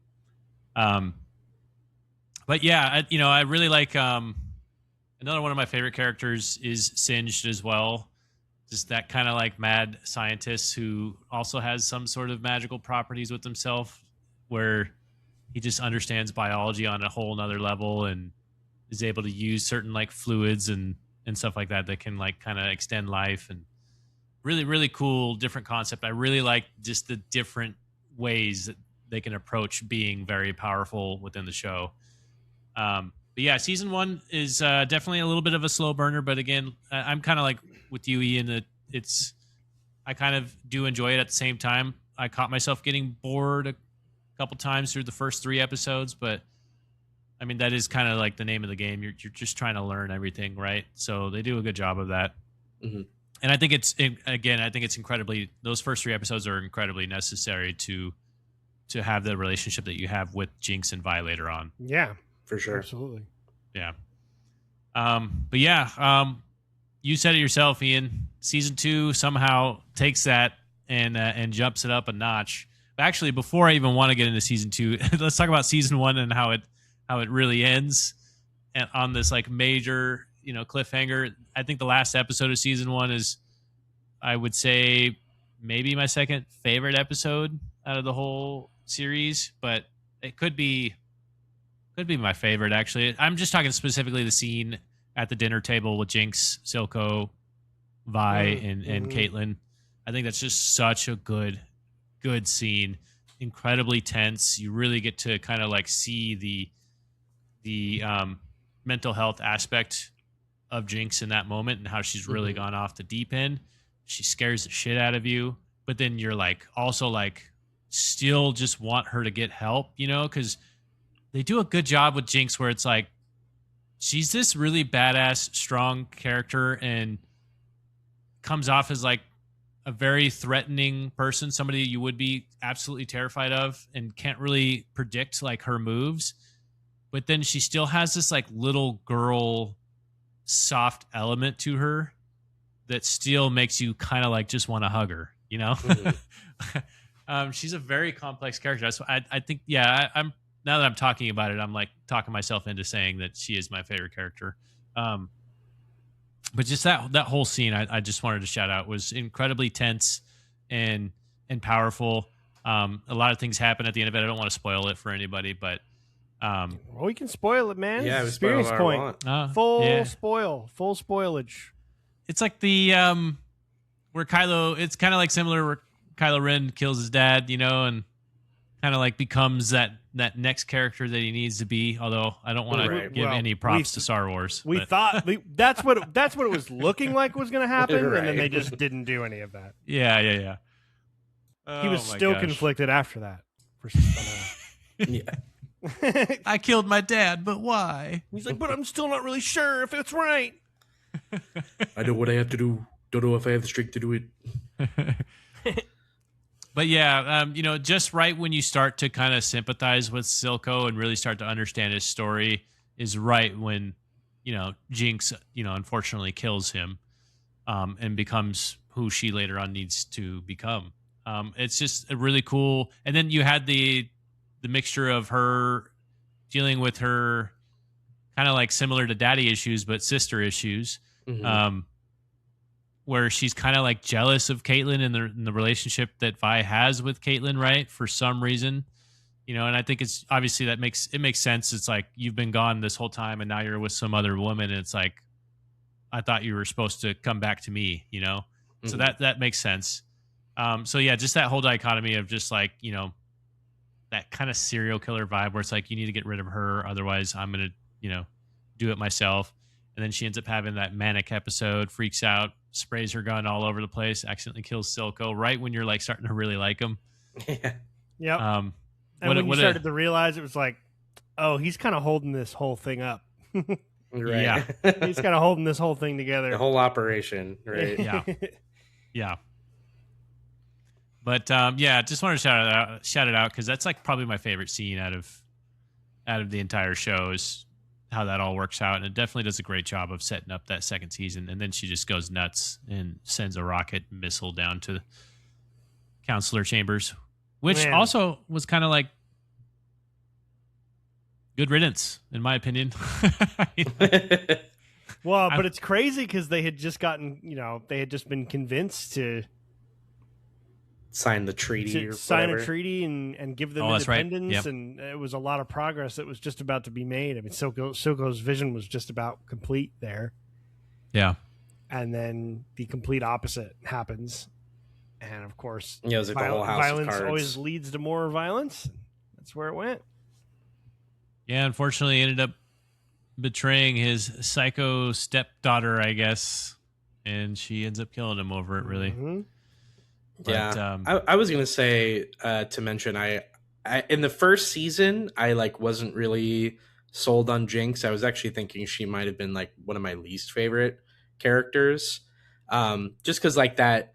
But yeah, I really like, another one of my favorite characters is Singed as well. Just that kind of like mad scientist who also has some sort of magical properties with himself, where he just understands biology on a whole nother level and is able to use certain like fluids and stuff like that can like kind of extend life. And really really cool different concept. I really like just the different ways that they can approach being very powerful within the show. But yeah, season 1 is definitely a little bit of a slow burner, but again, I'm kind of like with you, Ian, that I kind of do enjoy it at the same time. I caught myself getting bored a couple times through the first 3 episodes, but I mean, that is kind of like the name of the game. You're just trying to learn everything, right? So they do a good job of that. Mm-hmm. And I think it's incredibly, those first 3 episodes are incredibly necessary to have the relationship that you have with Jinx and Vi later on. Yeah, for sure. Absolutely. Yeah. But yeah, you said it yourself, Ian. Season 2 somehow takes that and jumps it up a notch. But actually, before I even want to get into season 2, let's talk about season 1 and how it really ends, and on this like major, you know, cliffhanger. I think the last episode of season 1 is, I would say, maybe my second favorite episode out of the whole series, but it could be my favorite, actually. I'm just talking specifically the scene at the dinner table with Jinx, Silco, Vi, and Caitlyn. I think that's just such a good scene. Incredibly tense. You really get to kind of like see the mental health aspect of Jinx in that moment and how she's really gone off the deep end. She scares the shit out of you, but then you're like also like still just want her to get help, you know, because they do a good job with Jinx where it's like she's this really badass, strong character and comes off as like a very threatening person, somebody you would be absolutely terrified of and can't really predict like her moves. But then she still has this like little girl soft element to her that still makes you kind of like just want to hug her, you know? She's a very complex character. So I think, yeah, I'm now that I'm talking about it, I'm like talking myself into saying that she is my favorite character. But just that whole scene, I just wanted to shout out, was incredibly tense and powerful. A lot of things happen at the end of it. I don't want to spoil it for anybody, but well, we can spoil it, man. Yeah, experience point. Full spoilage. It's like the where Kylo. It's kind of like similar where Kylo Ren kills his dad, you know, and kind of like becomes that next character that he needs to be. Although I don't want to give any props to Star Wars. We thought that's what it was looking like was going to happen, and then they just didn't do any of that. Yeah. He was still conflicted after that. For somehow. Yeah. I killed my dad, but why? He's like, but I'm still not really sure if it's right. I know what I have to do. Don't know if I have the strength to do it. But yeah, you know, just right when you start to kind of sympathize with Silco and really start to understand his story is right when, you know, Jinx, you know, unfortunately kills him and becomes who she later on needs to become. It's just a really cool. And then you had the mixture of her dealing with her kind of like similar to daddy issues, but sister issues. Where she's kind of like jealous of Caitlyn and the relationship that Vi has with Caitlyn, right? For some reason, you know, and I think it's obviously it makes sense. It's like, you've been gone this whole time and now you're with some other woman. And it's like, I thought you were supposed to come back to me, you know? So that makes sense. So yeah, just that whole dichotomy of just like, that kind of serial killer vibe where it's like, you need to get rid of her. Otherwise I'm going to, do it myself. And then she ends up having that manic episode, freaks out, sprays her gun all over the place, accidentally kills Silco right when you're like starting to really like him. Yeah. Yep. And when you started to realize, it was like, oh, he's kind of holding this whole thing up. Right. Yeah. He's kind of holding this whole thing together. The whole operation. Right. Yeah. Yeah. But just wanted to shout it out because that's like probably my favorite scene out of the entire show is how that all works out, and it definitely does a great job of setting up that second season. And then she just goes nuts and sends a rocket missile down to Counselor Chambers, which also was kind of like good riddance, in my opinion. Well, but it's crazy because they had just gotten, they had just been convinced to sign the treaty, a treaty and give them independence, right. Yep. And it was a lot of progress that was just about to be made. I mean, Silco's vision was just about complete there. Yeah, and then the complete opposite happens, and of course, it was like the whole house violence of cards. always leads to more violence. That's where it went. Yeah, unfortunately, he ended up betraying his psycho stepdaughter, I guess, and she ends up killing him over it. Really. Mm-hmm. But, I was gonna say to mention I in the first season I like wasn't really sold on Jinx. I was actually thinking she might have been like one of my least favorite characters, just because like that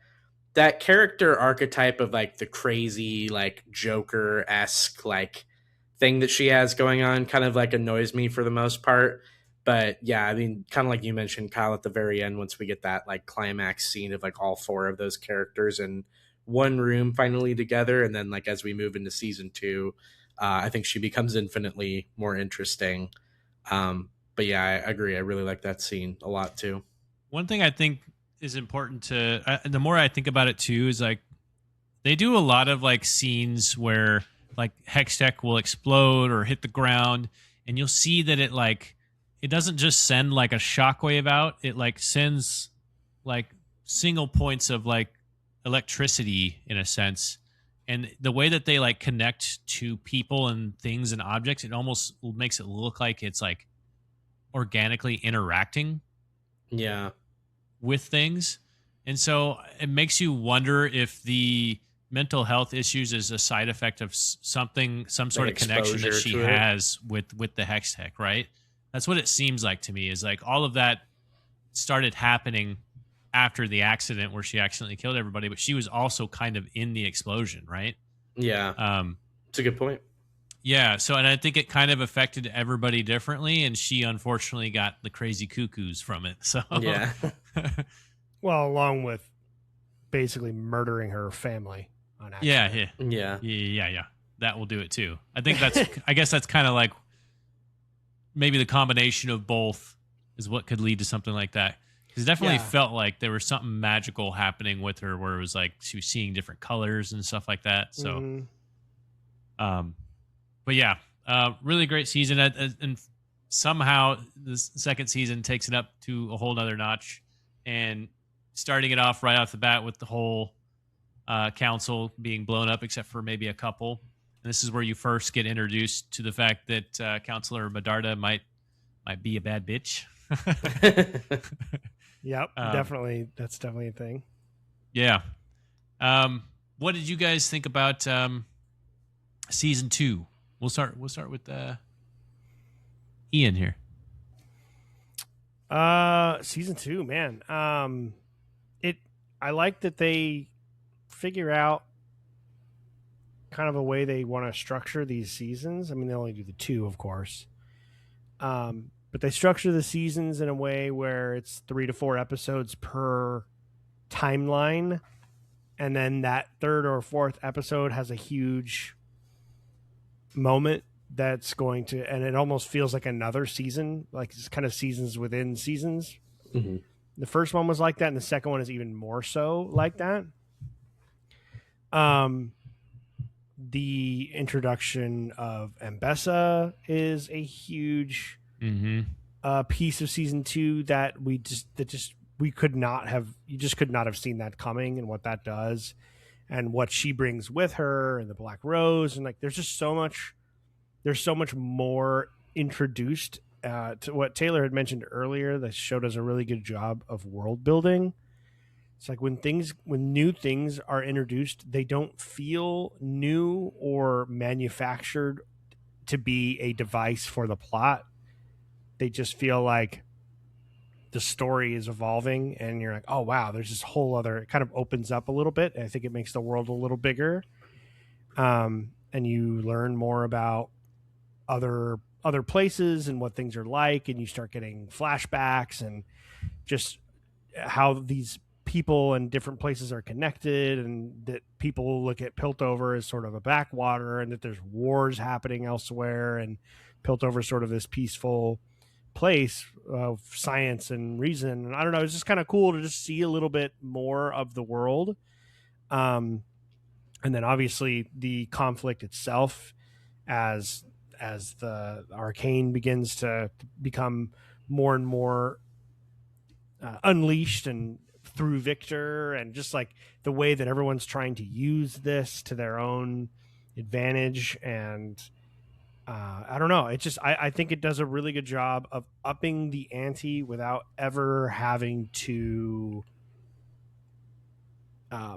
character archetype of like the crazy like Joker-esque like thing that she has going on kind of like annoys me for the most part. But yeah, I mean, kind of like you mentioned, Kyle, at the very end, once we get that like climax scene of like all four of those characters in one room finally together, and then like as we move into season 2, I think she becomes infinitely more interesting. But yeah, I agree. I really like that scene a lot too. One thing I think is important to, the more I think about it too, is like they do a lot of like scenes where like Hextech will explode or hit the ground, and you'll see that it doesn't just send like a shockwave out. It like sends like single points of like electricity in a sense. And the way that they like connect to people and things and objects, it almost makes it look like it's like organically interacting with things. And so it makes you wonder if the mental health issues is a side effect of some sort of connection that she has with the Hextech, right? That's what it seems like to me, is like all of that started happening after the accident where she accidentally killed everybody, but she was also kind of in the explosion, right? Yeah. It's a good point. Yeah. So, and I think it kind of affected everybody differently, and she unfortunately got the crazy cuckoos from it. So, yeah. Well, along with basically murdering her family on accident. Yeah. That will do it too. I think I guess that's kind of like maybe the combination of both is what could lead to something like that. Because it definitely felt like there was something magical happening with her, where it was like she was seeing different colors and stuff like that. So, but yeah, really great season. And somehow the second season takes it up to a whole nother notch, and starting it off right off the bat with the whole council being blown up, except for maybe a couple. And this is where you first get introduced to the fact that Counselor Medarda might be a bad bitch. Yep, definitely. That's definitely a thing. Yeah. What did you guys think about season 2? We'll start with Ian here. Season 2, man. I like that they figure out kind of a way they want to structure these seasons. I mean, they only do the 2, of course. But they structure the seasons in a way where it's 3 to 4 episodes per timeline. And then that 3rd or 4th episode has a huge moment that's going to, and it almost feels like another season, like it's kind of seasons within seasons. Mm-hmm. The first one was like that, and the second one is even more so like that. The introduction of Ambessa is a huge piece of season 2 that you just could not have seen that coming, and what that does and what she brings with her, and the Black Rose, and like there's so much more introduced to what Taylor had mentioned earlier. The show does a really good job of world building. It's like when new things are introduced, they don't feel new or manufactured to be a device for the plot. They just feel like the story is evolving, and you're like, oh wow, there's this whole other, it kind of opens up a little bit. And I think it makes the world a little bigger. And you learn more about other places and what things are like, and you start getting flashbacks and just how these people and different places are connected, and that people look at Piltover as sort of a backwater, and that there's wars happening elsewhere, and Piltover is sort of this peaceful place of science and reason. And I don't know, it's just kind of cool to just see a little bit more of the world. And then obviously the conflict itself, as the Arcane begins to become more and more unleashed, and through Victor, and just like the way that everyone's trying to use this to their own advantage. And I don't know, it just, I think it does a really good job of upping the ante without ever having to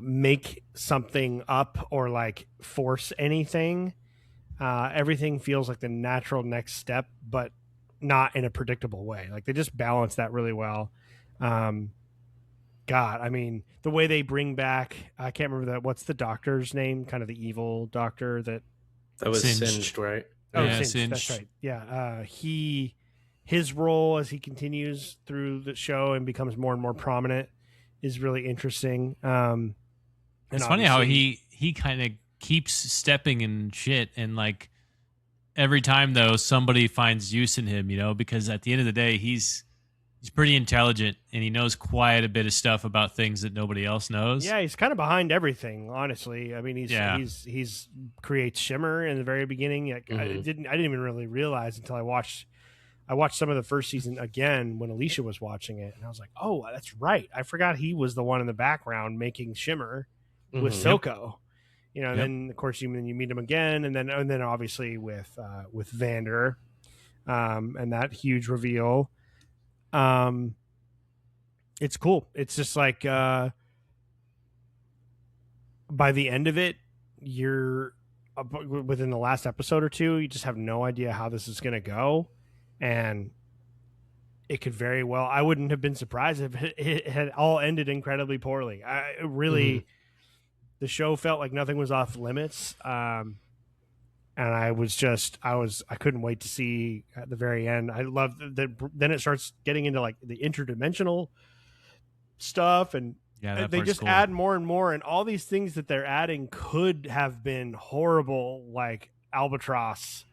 make something up or like force anything. Everything feels like the natural next step, but not in a predictable way. Like they just balance that really well. God, I mean, the way they bring back, I can't remember that. What's the doctor's name? Kind of the evil doctor that was Singed. Singed, right? Oh, Yeah, Singed. Singed. That's right. Yeah. His role as he continues through the show and becomes more and more prominent is really interesting. It's funny how he kind of keeps stepping in shit, and like every time though somebody finds use in him, because at the end of the day he's pretty intelligent, and he knows quite a bit of stuff about things that nobody else knows. Yeah, he's kind of behind everything, honestly. I mean, he's creates Shimmer in the very beginning. Like, I didn't even really realize until I watched some of the first season again when Alicia was watching it, and I was like, oh, that's right. I forgot he was the one in the background making Shimmer with Silco. And then of course you meet him again, and then obviously with Vander, and that huge reveal. It's cool. It's just like by the end of it, you're within the last episode or two, you just have no idea how this is going to go, and it could very well. I wouldn't have been surprised if it had all ended incredibly poorly. The show felt like nothing was off limits. And I couldn't wait to see at the very end. I love that. Then it starts getting into like the interdimensional stuff, and they just cool. Add more and more, and all these things that they're adding could have been horrible, like Albatross,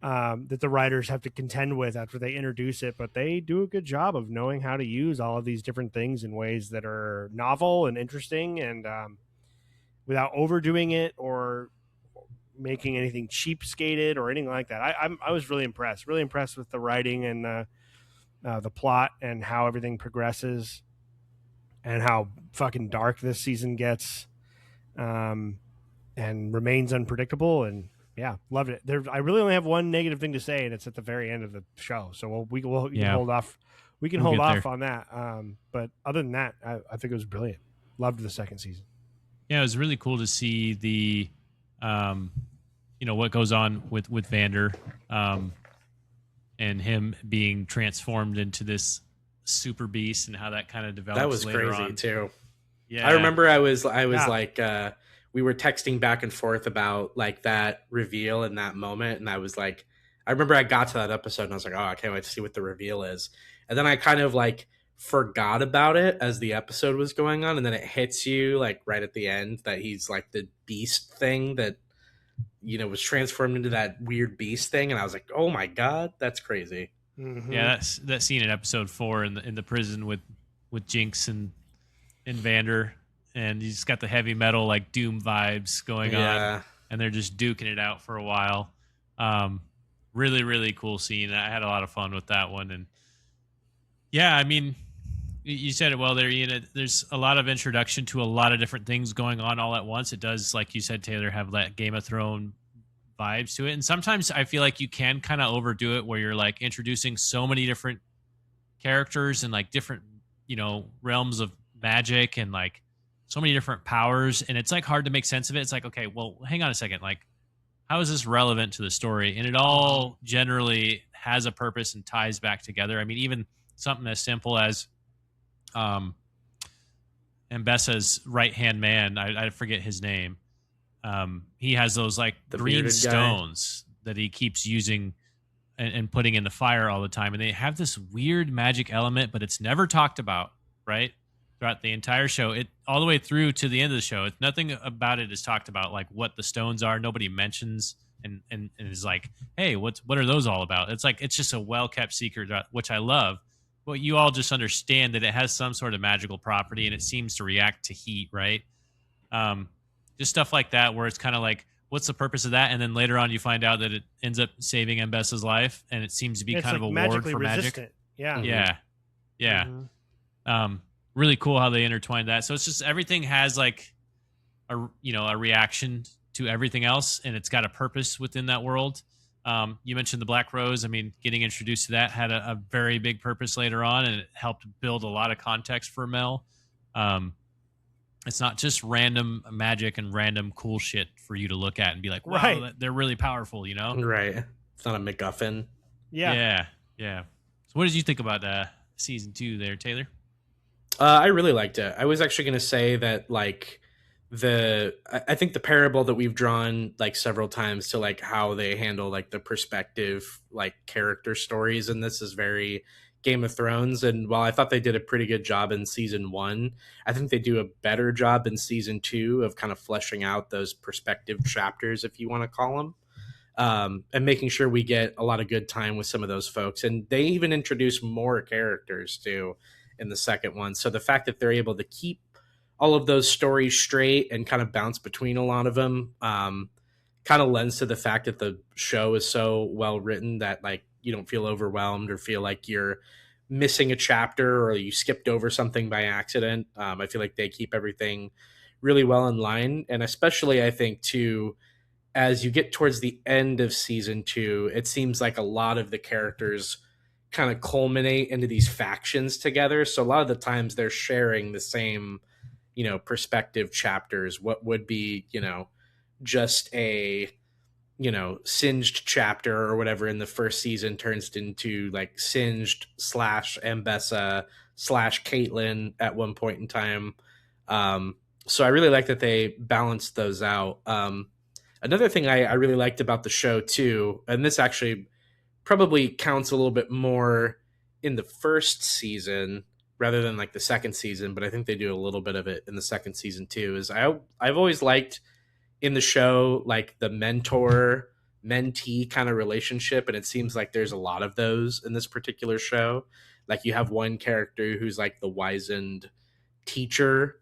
that the writers have to contend with after they introduce it. But they do a good job of knowing how to use all of these different things in ways that are novel and interesting, and without overdoing it or making anything cheap-skated or anything like that. I was really impressed with the writing and the plot and how everything progresses and how fucking dark this season gets, and remains unpredictable. And yeah, loved it. I really only have one negative thing to say, and it's at the very end of the show. So we can hold off. We can hold off on that. But other than that, I think it was brilliant. Loved the second season. Yeah, it was really cool to see the what goes on with Vander, and him being transformed into this super beast, and how that kind of develops. That was later crazy on. too. Yeah, I remember I was like, we were texting back and forth about like that reveal in that moment, and I was like, I remember I got to that episode and I was like, oh, I can't wait to see what the reveal is, and then I kind of like forgot about it as the episode was going on, and then it hits you like right at the end that he's like the beast thing that was transformed into that weird beast thing, and I was like, oh my god, that's crazy. Mm-hmm. Yeah, that scene in episode 4 in the prison with Jinx and Vander, and you just got the heavy metal like Doom vibes going on, and they're just duking it out for a while. Really, really cool scene. I had a lot of fun with that one, and yeah, I mean, You said it well there, Ian. There's a lot of introduction to a lot of different things going on all at once. It does, like you said, Taylor, have that Game of Thrones vibes to it. And sometimes I feel like you can kind of overdo it where you're like introducing so many different characters and like different, realms of magic and like so many different powers. And it's like hard to make sense of it. It's like, okay, well, hang on a second. Like, how is this relevant to the story? And it all generally has a purpose and ties back together. I mean, even something as simple as Mbessa's right hand man, I forget his name. He has those like The green bearded guy. stones that he keeps using and putting in the fire all the time. And they have this weird magic element, but it's never talked about, right? Throughout the entire show, it all the way through to the end of the show. Nothing about it is talked about, like what the stones are. Nobody mentions and is like, hey, what are those all about? It's like it's just a well kept secret, which I love. But you all just understand that it has some sort of magical property and it seems to react to heat, right? Just stuff like that, where it's kind of like, what's the purpose of that? And then later on, you find out that it ends up saving Mbessa's life, and it seems to be It's kind like of a ward magically for resistant. magic. Yeah. Yeah, yeah. Mhm. Really cool how they intertwined that. So it's just everything has like a reaction to everything else, and it's got a purpose within that world. You mentioned the Black Rose. I mean, getting introduced to that had a very big purpose later on, and it helped build a lot of context for Mel. It's not just random magic and random cool shit for you to look at and be like, wow, Right. they're really powerful, you know? Right. It's not a MacGuffin. Yeah. Yeah. So what did you think about season 2 there, Taylor? I really liked it. I was actually going to say that, like, I think the parable that we've drawn like several times to like how they handle like the perspective, like character stories, and this is very Game of Thrones. And while I thought they did a pretty good job in season 1, I think they do a better job in season 2 of kind of fleshing out those perspective chapters, if you want to call them. And making sure we get a lot of good time with some of those folks. And they even introduce more characters too in the second one. So the fact that they're able to keep all of those stories straight and kind of bounce between a lot of them kind of lends to the fact that the show is so well written that like you don't feel overwhelmed or feel like you're missing a chapter or you skipped over something by accident. I feel like they keep everything really well in line. And especially I think too, as you get towards the end of season 2, it seems like a lot of the characters kind of culminate into these factions together. So a lot of the times they're sharing the same, perspective chapters. What would be, just a, singed chapter or whatever in the first season turns into like singed / Mbessa / Caitlyn at one point in time. So I really like that they balanced those out. Another thing I really liked about the show too, and this actually probably counts a little bit more in the first season rather than like the second season, but I think they do a little bit of it in the second season too, is I've always liked in the show like the mentor mentee kind of relationship, and it seems like there's a lot of those in this particular show. Like you have one character who's like the wizened teacher,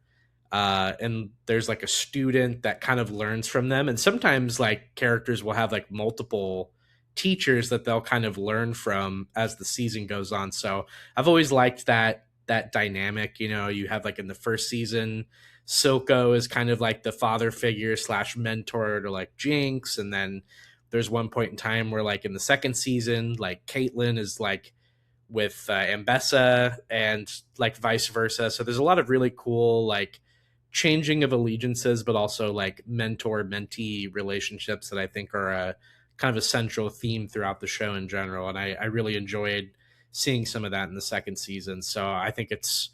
and there's like a student that kind of learns from them, and sometimes like characters will have like multiple teachers that they'll kind of learn from as the season goes on. So I've always liked that dynamic. You have like in the first season, Silco is kind of like the father figure / mentor to like Jinx, and then there's one point in time where like in the second season, like Caitlyn is like with Mbessa and like vice versa. So there's a lot of really cool like changing of allegiances, but also like mentor mentee relationships that I think are a kind of a central theme throughout the show in general. And I really enjoyed seeing some of that in the second season. So I think it's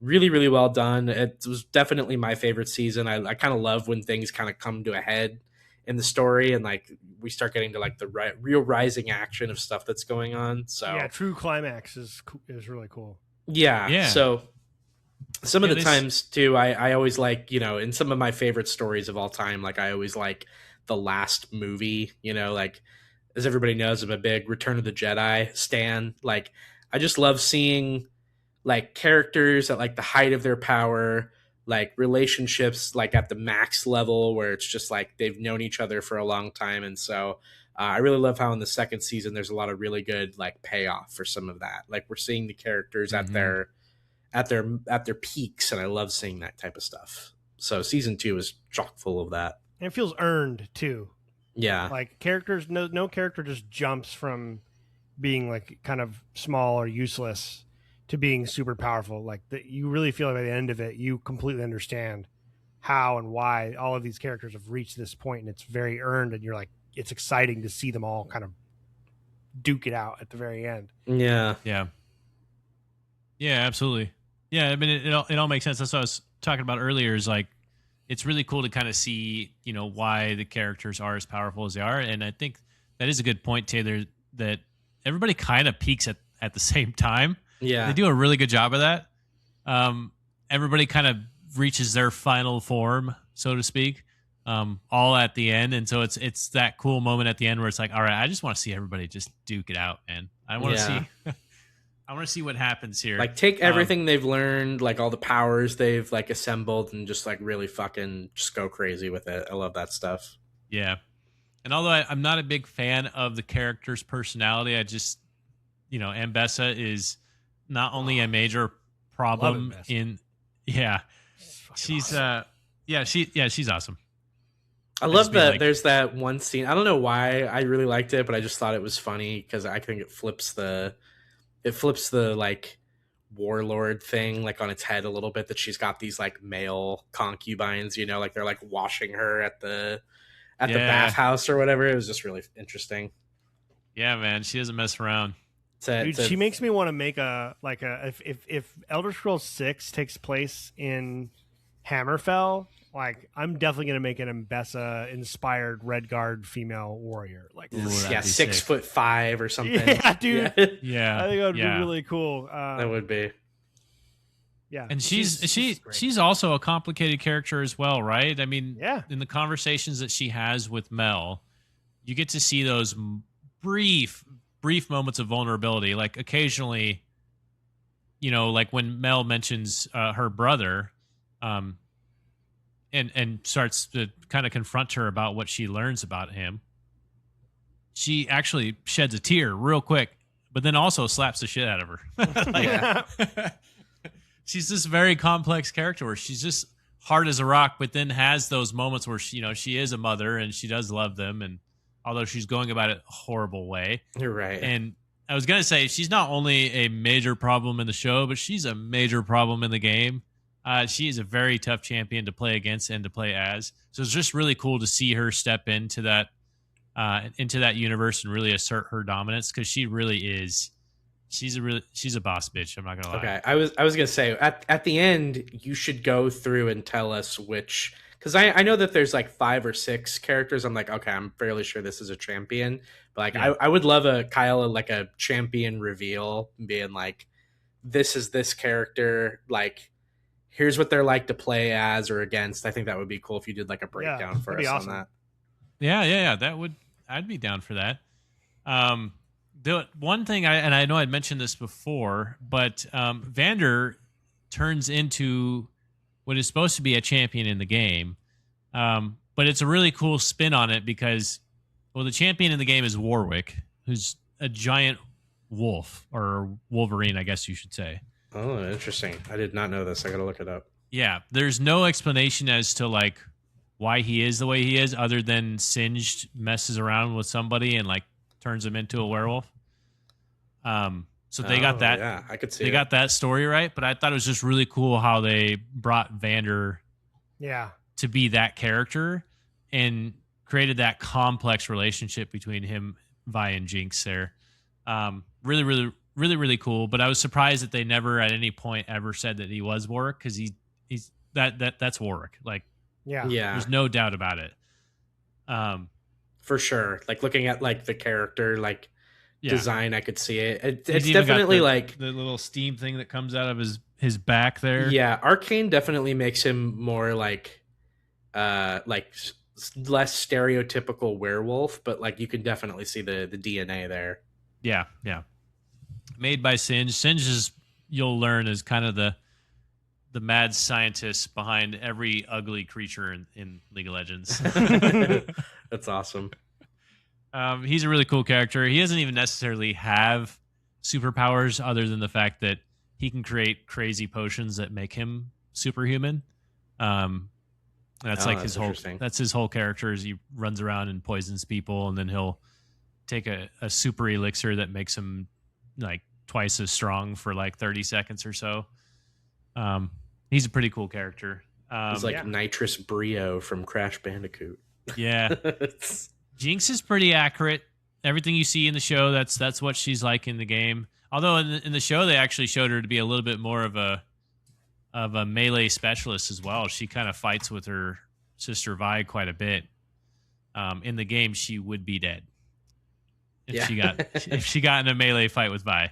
really, really well done. It was definitely my favorite season. I kind of love when things kind of come to a head in the story and like we start getting to like the real rising action of stuff that's going on. So Yeah, true climax is really cool. Yeah. So some of the this- times too, I always like, in some of my favorite stories of all time, like I always like the last movie, like as everybody knows, I'm a big Return of the Jedi stan. Like I just love seeing like characters at like the height of their power, like relationships like at the max level where it's just like they've known each other for a long time. And so I really love how in the second season there's a lot of really good like payoff for some of that. Like we're seeing the characters at at their peaks, and I love seeing that type of stuff. So season 2 is chock full of that. And it feels earned too. Yeah. Like characters, no character just jumps from being like kind of small or useless to being super powerful. Like you really feel like by the end of it, you completely understand how and why all of these characters have reached this point, and it's very earned. And you're like, it's exciting to see them all kind of duke it out at the very end. Yeah. Yeah, absolutely. Yeah, I mean, it all makes sense. That's what I was talking about earlier. Is like, it's really cool to kind of see, why the characters are as powerful as they are. And I think that is a good point, Taylor, that everybody kind of peaks at the same time. Yeah. They do a really good job of that. Everybody kind of reaches their final form, so to speak, all at the end. And so it's that cool moment at the end where it's like, all right, I just want to see everybody just duke it out, man. I want to see I want to see what happens here. Like, take everything they've learned, like all the powers they've like assembled, and just like really fucking just go crazy with it. I love that stuff. Yeah. And although I'm not a big fan of the character's personality, I just, Ambessa is not only a major problem in, she's she's awesome. I love that there's that one scene. I don't know why I really liked it, but I just thought it was funny because I think it flips the like warlord thing like on its head a little bit, that she's got these like male concubines, like they're like washing her at the bathhouse or whatever. It was just really interesting. Yeah, man, she doesn't mess around. Dude, she makes me want to make if Elder Scrolls 6 takes place in Hammerfell, like I'm definitely gonna make an Ambessa inspired Redguard female warrior. Like, ooh, 6'5" or something. Yeah, dude. Yeah, I think that would be really cool. That would be. Yeah, and she's also a complicated character as well, right? I mean, in the conversations that she has with Mel, you get to see those brief moments of vulnerability. Like occasionally, like when Mel mentions her brother, and starts to kind of confront her about what she learns about him, she actually sheds a tear real quick, but then also slaps the shit out of her. She's this very complex character where she's just hard as a rock, but then has those moments where she is a mother and she does love them, and although she's going about it a horrible way. You're right. And I was gonna say, she's not only a major problem in the show, but she's a major problem in the game. She is a very tough champion to play against and to play as. So it's just really cool to see her step into that universe and really assert her dominance, because she really is. She's a boss bitch. I'm not gonna lie. Okay, I was gonna say at the end you should go through and tell us which, because I know that there's like 5 or 6 characters. I'm like, okay, I'm fairly sure this is a champion, but like I would love a champion reveal, being like, this is this character, like here's what they're like to play as or against. I think that would be cool if you did like a breakdown for us on that. Yeah. I'd be down for that. The one thing I know I'd mentioned this before, but Vander turns into what is supposed to be a champion in the game. But it's a really cool spin on it because, the champion in the game is Warwick, who's a giant wolf, or Wolverine, I guess you should say. Oh, interesting. I did not know this. I got to look it up. Yeah, there's no explanation as to like why he is the way he is, other than Singed messes around with somebody and like turns him into a werewolf. So they got that. Yeah, I could see. They got that story right, but I thought it was just really cool how they brought Vander, to be that character and created that complex relationship between him, Vi, and Jinx there. Really cool. But I was surprised that they never at any point ever said that he was Warwick, because he's that's Warwick. Like, there's no doubt about it. For sure. Like looking at like the character, like design, I could see it. It's definitely like the little steam thing that comes out of his back there. Yeah, Arcane definitely makes him more like less stereotypical werewolf, but like you can definitely see the DNA there. Yeah. Made by Singe. Singe is, you'll learn, is kind of the mad scientist behind every ugly creature in League of Legends. That's awesome. He's a really cool character. He doesn't even necessarily have superpowers, other than the fact that he can create crazy potions that make him superhuman. That's like his whole that's his whole character is he runs around and poisons people, and then he'll take a super elixir that makes him like twice as strong for like 30 seconds or so. He's a pretty cool character. He's like Nitrous Brio from Crash Bandicoot. Yeah. Jinx is pretty accurate. Everything you see in the show, that's what she's like in the game. Although in the show they actually showed her to be a little bit more of a melee specialist as well. She kind of fights with her sister Vi quite a bit. In the game, she would be dead if she got in a melee fight with Vi.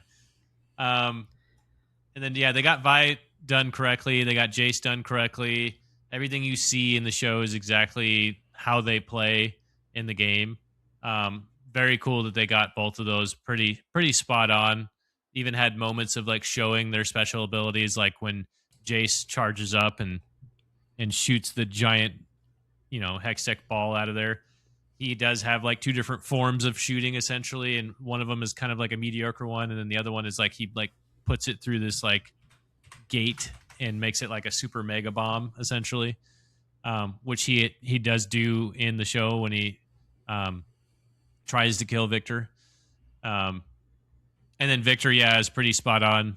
And then they got Vi done correctly. They got Jace done correctly. Everything you see in the show is exactly how they play in the game. Very cool that they got both of those pretty spot on. Even had moments of like showing their special abilities, like when Jace charges up and shoots the giant, Hextech ball out of there. He does have like two different forms of shooting essentially, and one of them is kind of like a mediocre one, and then the other one is like he like puts it through this like gate and makes it like a super mega bomb essentially, which he does do in the show when he tries to kill Victor. And then Victor, is pretty spot on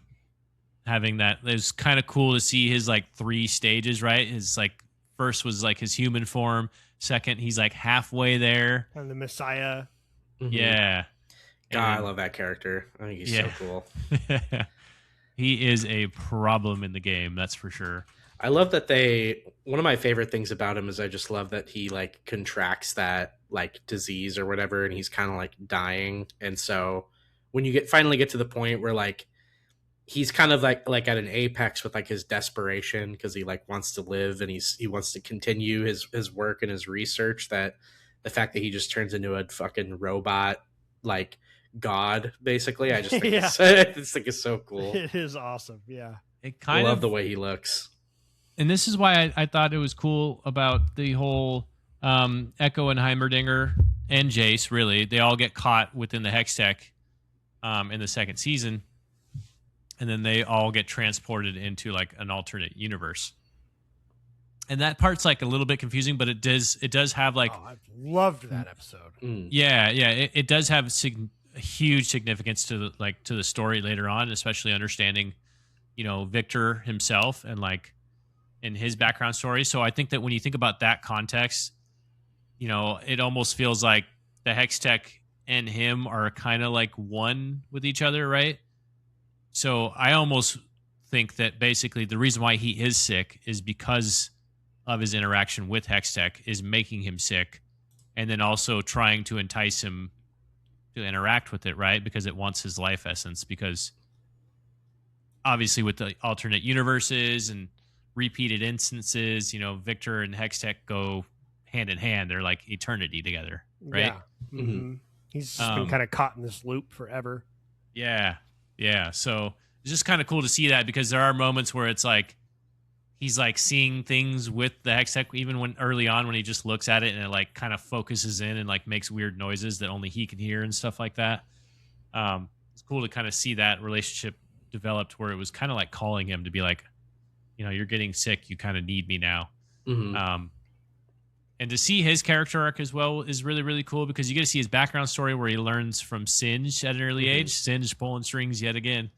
having that. It was kind of cool to see his like 3 stages, right? His like first was like his human form. Second, he's like halfway there. And the Messiah. Mm-hmm. Yeah. God, I love that character. I think he's so cool. He is a problem in the game, that's for sure. I love that one of my favorite things about him is I just love that he like contracts that like disease or whatever, and he's kind of like dying. And so when you finally get to the point where like he's kind of like at an apex with like his desperation because he like wants to live and he wants to continue his work and his research, that the fact that he just turns into a fucking robot like god basically, I just think it's so cool. It is awesome. Yeah, I love the way he looks. And this is why I thought it was cool about the whole Echo and Heimerdinger and Jace. Really, they all get caught within the Hextech in the second season, and then they all get transported into like an alternate universe. And that part's like a little bit confusing, but it does have like I loved that episode. It does have huge significance to the story later on, especially understanding Victor himself and like in his background story. So I think that when you think about that context, it almost feels like the Hextech and him are kind of like one with each other, right? So I almost think that basically the reason why he is sick is because of his interaction with Hextech is making him sick, and then also trying to entice him to interact with it, right? Because it wants his life essence. Because obviously with the alternate universes and repeated instances, Victor and Hextech go hand in hand. They're like eternity together, right? Yeah. Mm-hmm. He's just been kind of caught in this loop forever. Yeah. So it's just kind of cool to see that, because there are moments where it's like he's like seeing things with the Hextech, even when early on when he just looks at it and it like kind of focuses in and like makes weird noises that only he can hear and stuff like that. It's cool to kind of see that relationship developed where it was kind of like calling him to be like, you're getting sick. You kind of need me now. Mm-hmm. And to see his character arc as well is really, really cool, because you get to see his background story where he learns from Singe at an early age. Singe pulling strings yet again.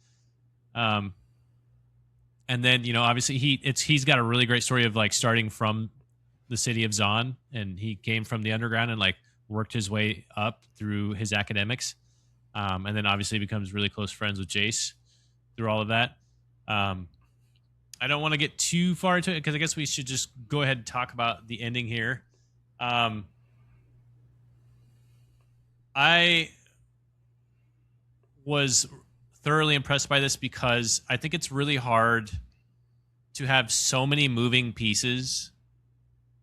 And then, obviously he's got a really great story of like starting from the city of Zon, and he came from the underground and like worked his way up through his academics. And then obviously becomes really close friends with Jace through all of that. I don't want to get too far into it, because I guess we should just go ahead and talk about the ending here. I was thoroughly impressed by this, because I think it's really hard to have so many moving pieces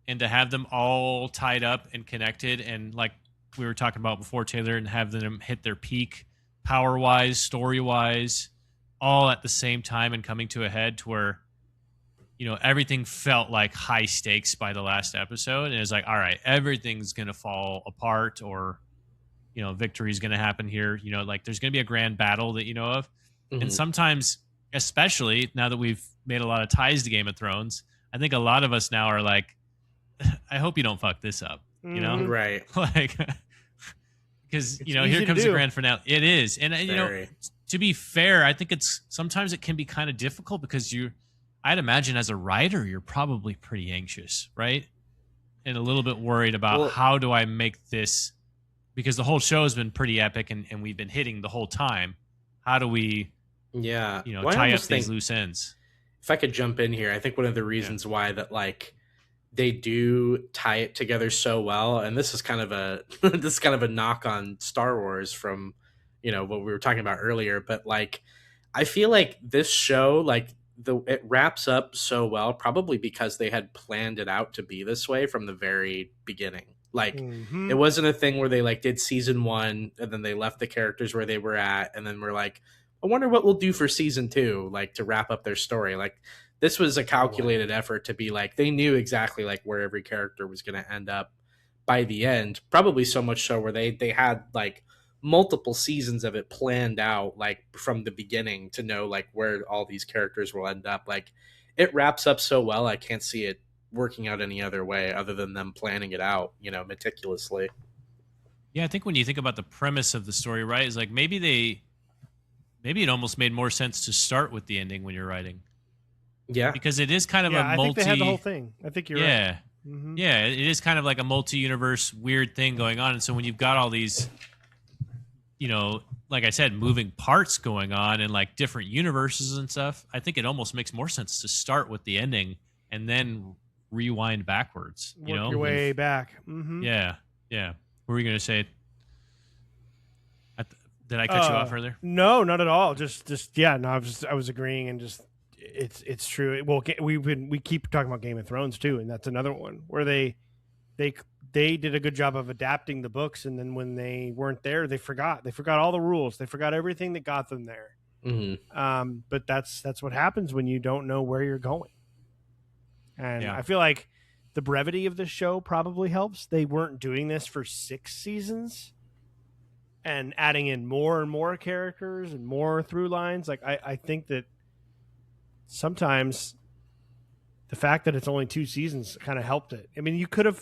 and to have them all tied up and connected, and like we were talking about before, Taylor, and have them hit their peak power-wise, story-wise, all at the same time and coming to a head to where everything felt like high stakes by the last episode. And it's like, all right, everything's going to fall apart, or, victory's going to happen here. Like there's going to be a grand battle that you know of. Mm-hmm. And sometimes especially now that we've made a lot of ties to Game of Thrones. I think a lot of us now are like, I hope you don't fuck this up, you know? Mhm. Right. Like, because, It's you know, easy here to comes the do. grand finale. It is. And, you know, Very. to be fair, I think sometimes it can be kind of difficult because I'd imagine as a writer, you're probably pretty anxious, right? And a little bit worried about Well, how do I make this, because the whole show has been pretty epic and we've been hitting the whole time. How do we, yeah. you know, Well, I tie up almost these think loose ends? if I could jump in here, I think one of the reasons why that like they do tie it together so well, and this is kind of a this is kind of a knock on Star Wars from, you know, what we were talking about earlier, but like I feel like this show, like it wraps up so well, probably because they had planned it out to be this way from the very beginning. Like Mhm. it wasn't a thing where they like did season 1 and then they left the characters where they were at and then we're like, I wonder what we'll do for season 2, like to wrap up their story. Like this was a calculated effort to be like they knew exactly like where every character was going to end up by the end, probably so much so where they had like multiple seasons of it planned out like from the beginning to know like where all these characters will end up. Like it wraps up so well, I can't see it working out any other way other than them planning it out, you know, meticulously. Yeah, I think when you think about the premise of the story, right, is like maybe it almost made more sense to start with the ending when you're writing, Yeah. because it is kind of a Yeah, I think they had the whole multi. thing. I think you're right. Yeah, Mhm. yeah, it is kind of like a multi-universe weird thing going on, and so when you've got all these, you know, like I said, moving parts going on and like different universes and stuff, I think it almost makes more sense to start with the ending and then rewind backwards. You Work know? your way back. Mm-hmm. Yeah, yeah. What were you gonna say? Did I cut you off earlier? No, not at all. Just yeah. No, I was agreeing, and just it's true. Well, we keep talking about Game of Thrones too, and that's another one where they did a good job of adapting the books, and then when they weren't there, they forgot all the rules, they forgot everything that got them there. Mm-hmm. But that's what happens when you don't know where you're going, and Yeah. I feel like the brevity of the show probably helps. They weren't doing this for 6 seasons and adding in more and more characters and more through lines. Like I think that sometimes the fact that it's only 2 seasons kind of helped it. I mean, you could have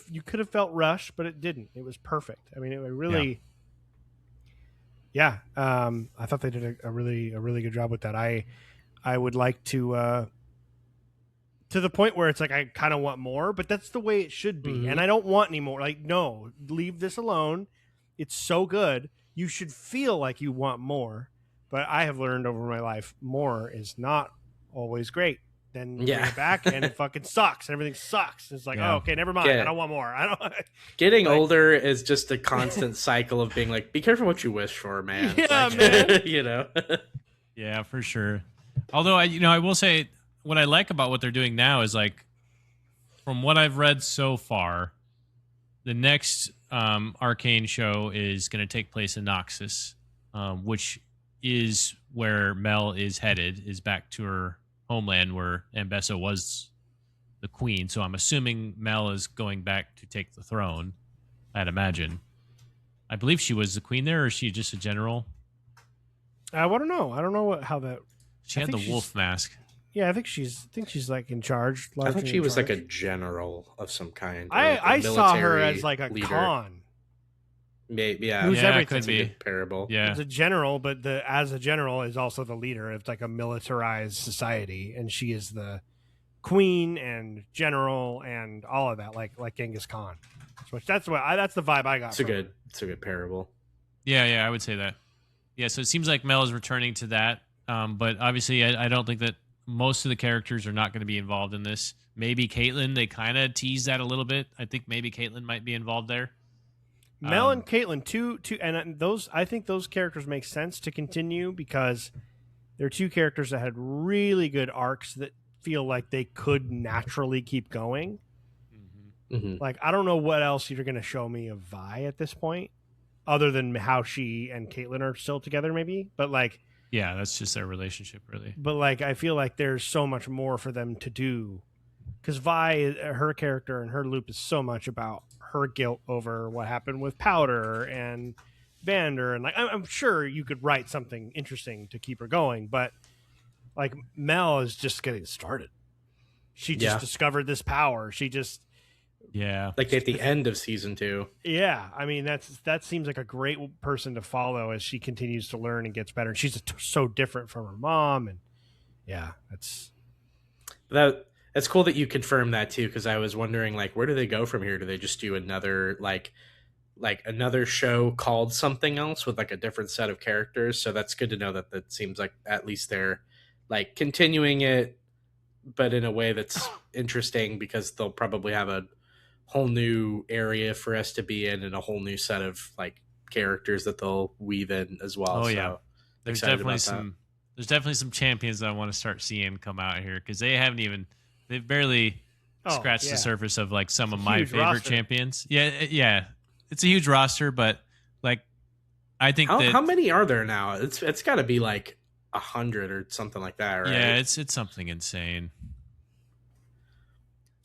felt rushed, but it didn't. It was perfect. I mean, it really, yeah. I thought they did a really good job with that. I would like to the point where it's like I kind of want more, but that's the way it should be, Mhm. and I don't want any more. Like, no, leave this alone. It's so good. You should feel like you want more, but I have learned over my life more is not always great. Then you bring it back and it fucking sucks. Everything sucks. It's like, oh, okay, never mind. I don't want more. I don't. Getting older is just a constant cycle of being like, be careful what you wish for, man. Yeah, Like, man. you know. Yeah, for sure. Although I will say what I like about what they're doing now is like, from what I've read so far, the next Arcane show is going to take place in Noxus, which is where Mel is headed, is back to her homeland where Ambessa was the queen. So I'm assuming Mel is going back to take the throne, I'd imagine. I believe she was the queen there, or is she just a general? I don't know. I don't know how that. She had the wolf mask. Yeah, I think she's like in charge. I thought she was like a general of some kind. I saw her as like a leader. Khan. Maybe, yeah. Who's everything. Could be Parable. Yeah, It's a general, but as a general is also the leader. It's like a militarized society, and she is the queen and general and all of that, like Genghis Khan. That's the vibe I got. It's a good parable. Yeah, I would say that. Yeah, so it seems like Mel is returning to that, but obviously I don't think that most of the characters are not going to be involved in this. Maybe Caitlyn, they kind of tease that a little bit. I think maybe Caitlyn might be involved there. Mel and Caitlyn, two, and those. I think those characters make sense to continue because they're 2 characters that had really good arcs that feel like they could naturally keep going. Mm-hmm. Like, I don't know what else you're going to show me of Vi at this point, other than how she and Caitlyn are still together, maybe. But like, Yeah, that's just their relationship, really. but like, I feel like there's so much more for them to do because Vi, her character and her loop is so much about her guilt over what happened with Powder and Vander, and like, I'm sure you could write something interesting to keep her going, but Like Mel is just getting started. She just discovered this power. She just like at the end of season 2. Yeah, I mean that seems like a great person to follow as she continues to learn and gets better. And she's so different from her mom, and yeah, that's cool that you confirmed that too, because I was wondering like where do they go from here? Do they just do another like another show called something else with like a different set of characters? So that's good to know that seems like at least they're like continuing it, but in a way that's interesting, because they'll probably have a whole new area for us to be in and a whole new set of like characters that they'll weave in as well. There's definitely some champions that I want to start seeing come out here, because they've barely scratched the surface of like some of my favorite champions. Yeah, it's a huge roster, but like I think how many are there now? It's got to be like 100 or something like that, right? Yeah, it's something insane.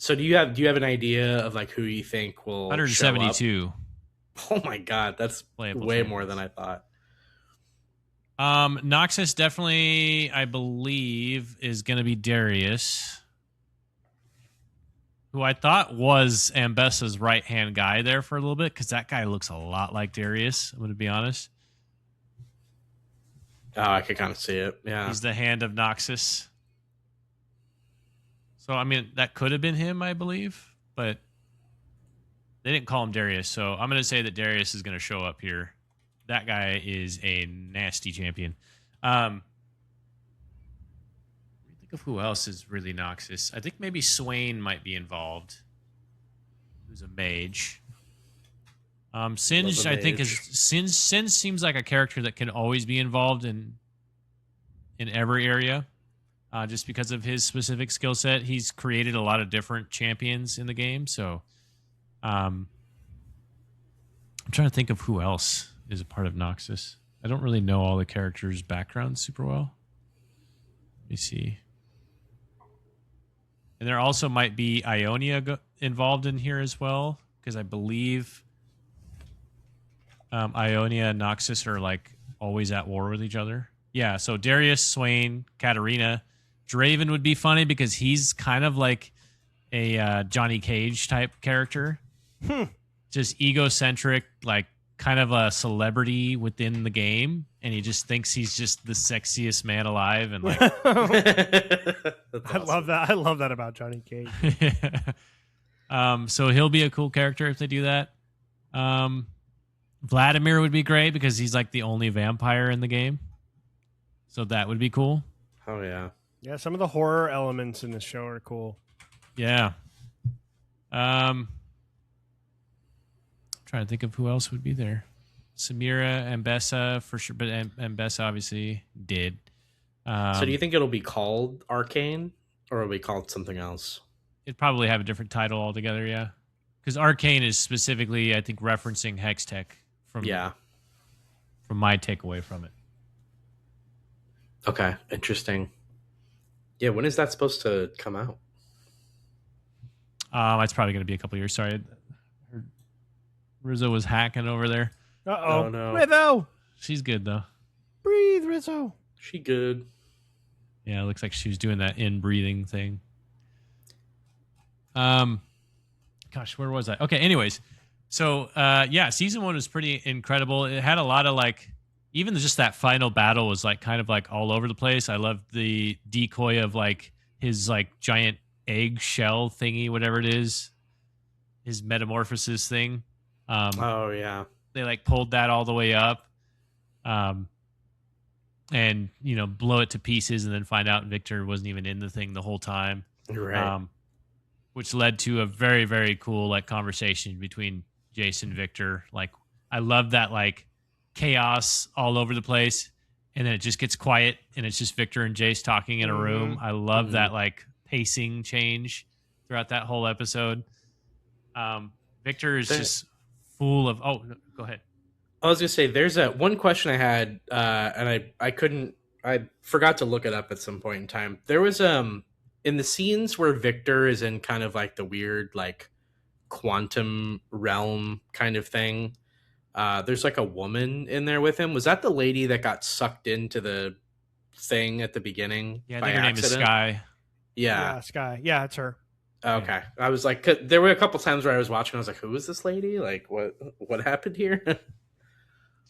So do you have an idea of like who you think will 172? Oh my god, that's way more than I thought. Noxus definitely, I believe, is going to be Darius, who I thought was Ambessa's right-hand guy there for a little bit, because that guy looks a lot like Darius, I'm going to be honest. Oh, I could kind of see it. Yeah. He's the hand of Noxus. So, I mean, that could have been him, I believe, but they didn't call him Darius. So I'm going to say that Darius is going to show up here. That guy is a nasty champion. Think of who else is really Noxus. I think maybe Swain might be involved, who's a mage. Singe, I think, Singe seems like a character that can always be involved in every area, just because of his specific skill set. He's created a lot of different champions in the game, so I'm trying to think of who else is a part of Noxus. I don't really know all the characters' backgrounds super well. Let me see. And there also might be Ionia involved in here as well, because I believe Ionia and Noxus are like always at war with each other. Yeah, so Darius, Swain, Katarina. Draven would be funny because he's kind of like a Johnny Cage type character. Just egocentric, like kind of a celebrity within the game, and he just thinks he's just the sexiest man alive. And like, awesome. Love that. I love that about Johnny Cage. So he'll be a cool character if they do that. Vladimir would be great because he's like the only vampire in the game. So that would be cool. Oh, yeah. Yeah, some of the horror elements in the show are cool. Yeah. Trying to think of who else would be there. Samira, Ambessa for sure, but Ambessa obviously did. So do you think it'll be called Arcane, or will it be called something else? It'd probably have a different title altogether, yeah. Because Arcane is specifically, I think, referencing Hextech from my takeaway from it. Okay, interesting. Yeah, when is that supposed to come out? It's probably going to be a couple years. Sorry. Rizzo was hacking over there. Uh-oh. Oh, no. Rizzo! She's good, though. Breathe, Rizzo. She good. Yeah, it looks like she was doing that in-breathing thing. Gosh, where was I? Okay, anyways. So, season 1 was pretty incredible. It had a lot of, like, even just that final battle was, like, kind of, like, all over the place. I loved the decoy of, like, his, like, giant egg shell thingy, whatever it is. His metamorphosis thing. Oh, yeah. They, like, pulled that all the way up. And, you know, blow it to pieces and then find out Victor wasn't even in the thing the whole time. Right. Which led to a very, very cool, like, conversation between Jace and Victor. Like, I love that, like, chaos all over the place, and then it just gets quiet, and it's just Victor and Jace talking in a room. I love that, like, pacing change throughout that whole episode. Victor is just full of... Oh, no, go ahead. I was going to say, there's one question I had, and I forgot to look it up at some point in time. There was, in the scenes where Victor is in kind of like the weird, like, quantum realm kind of thing, there's like a woman in there with him. Was that the lady that got sucked into the thing at the beginning. Yeah, I by think her name is accident. Sky. Yeah. Sky. Yeah, it's her. Okay. I was like, 'cause there were a couple times where I was watching. I was like, who is this lady? Like, what happened here?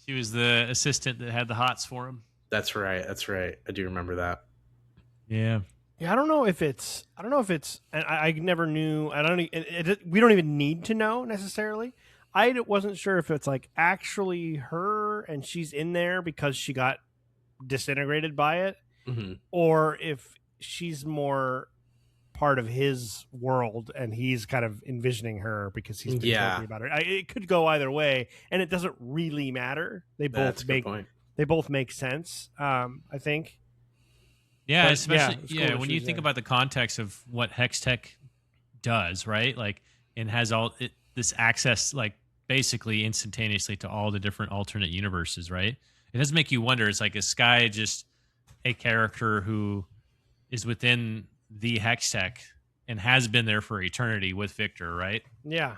She was the assistant that had the hots for him. That's right. I do remember that. Yeah. Yeah, I don't know if it's. And I never knew. I don't. We don't even need to know necessarily. I wasn't sure if it's like actually her and she's in there because she got disintegrated by it, Mm-hmm. or if she's more part of his world and he's kind of envisioning her because he's been talking about her. It could go either way, and it doesn't really matter. That's a good point. They both make sense. I think. Yeah, But, especially it's cool when she you was think there. about the context of what Hex Tech does, right? Like, and has this access, like basically instantaneously to all the different alternate universes, right? It does make you wonder. It's like, is Sky just a character who is within the Hex Tech and has been there for eternity with Victor, right? Yeah.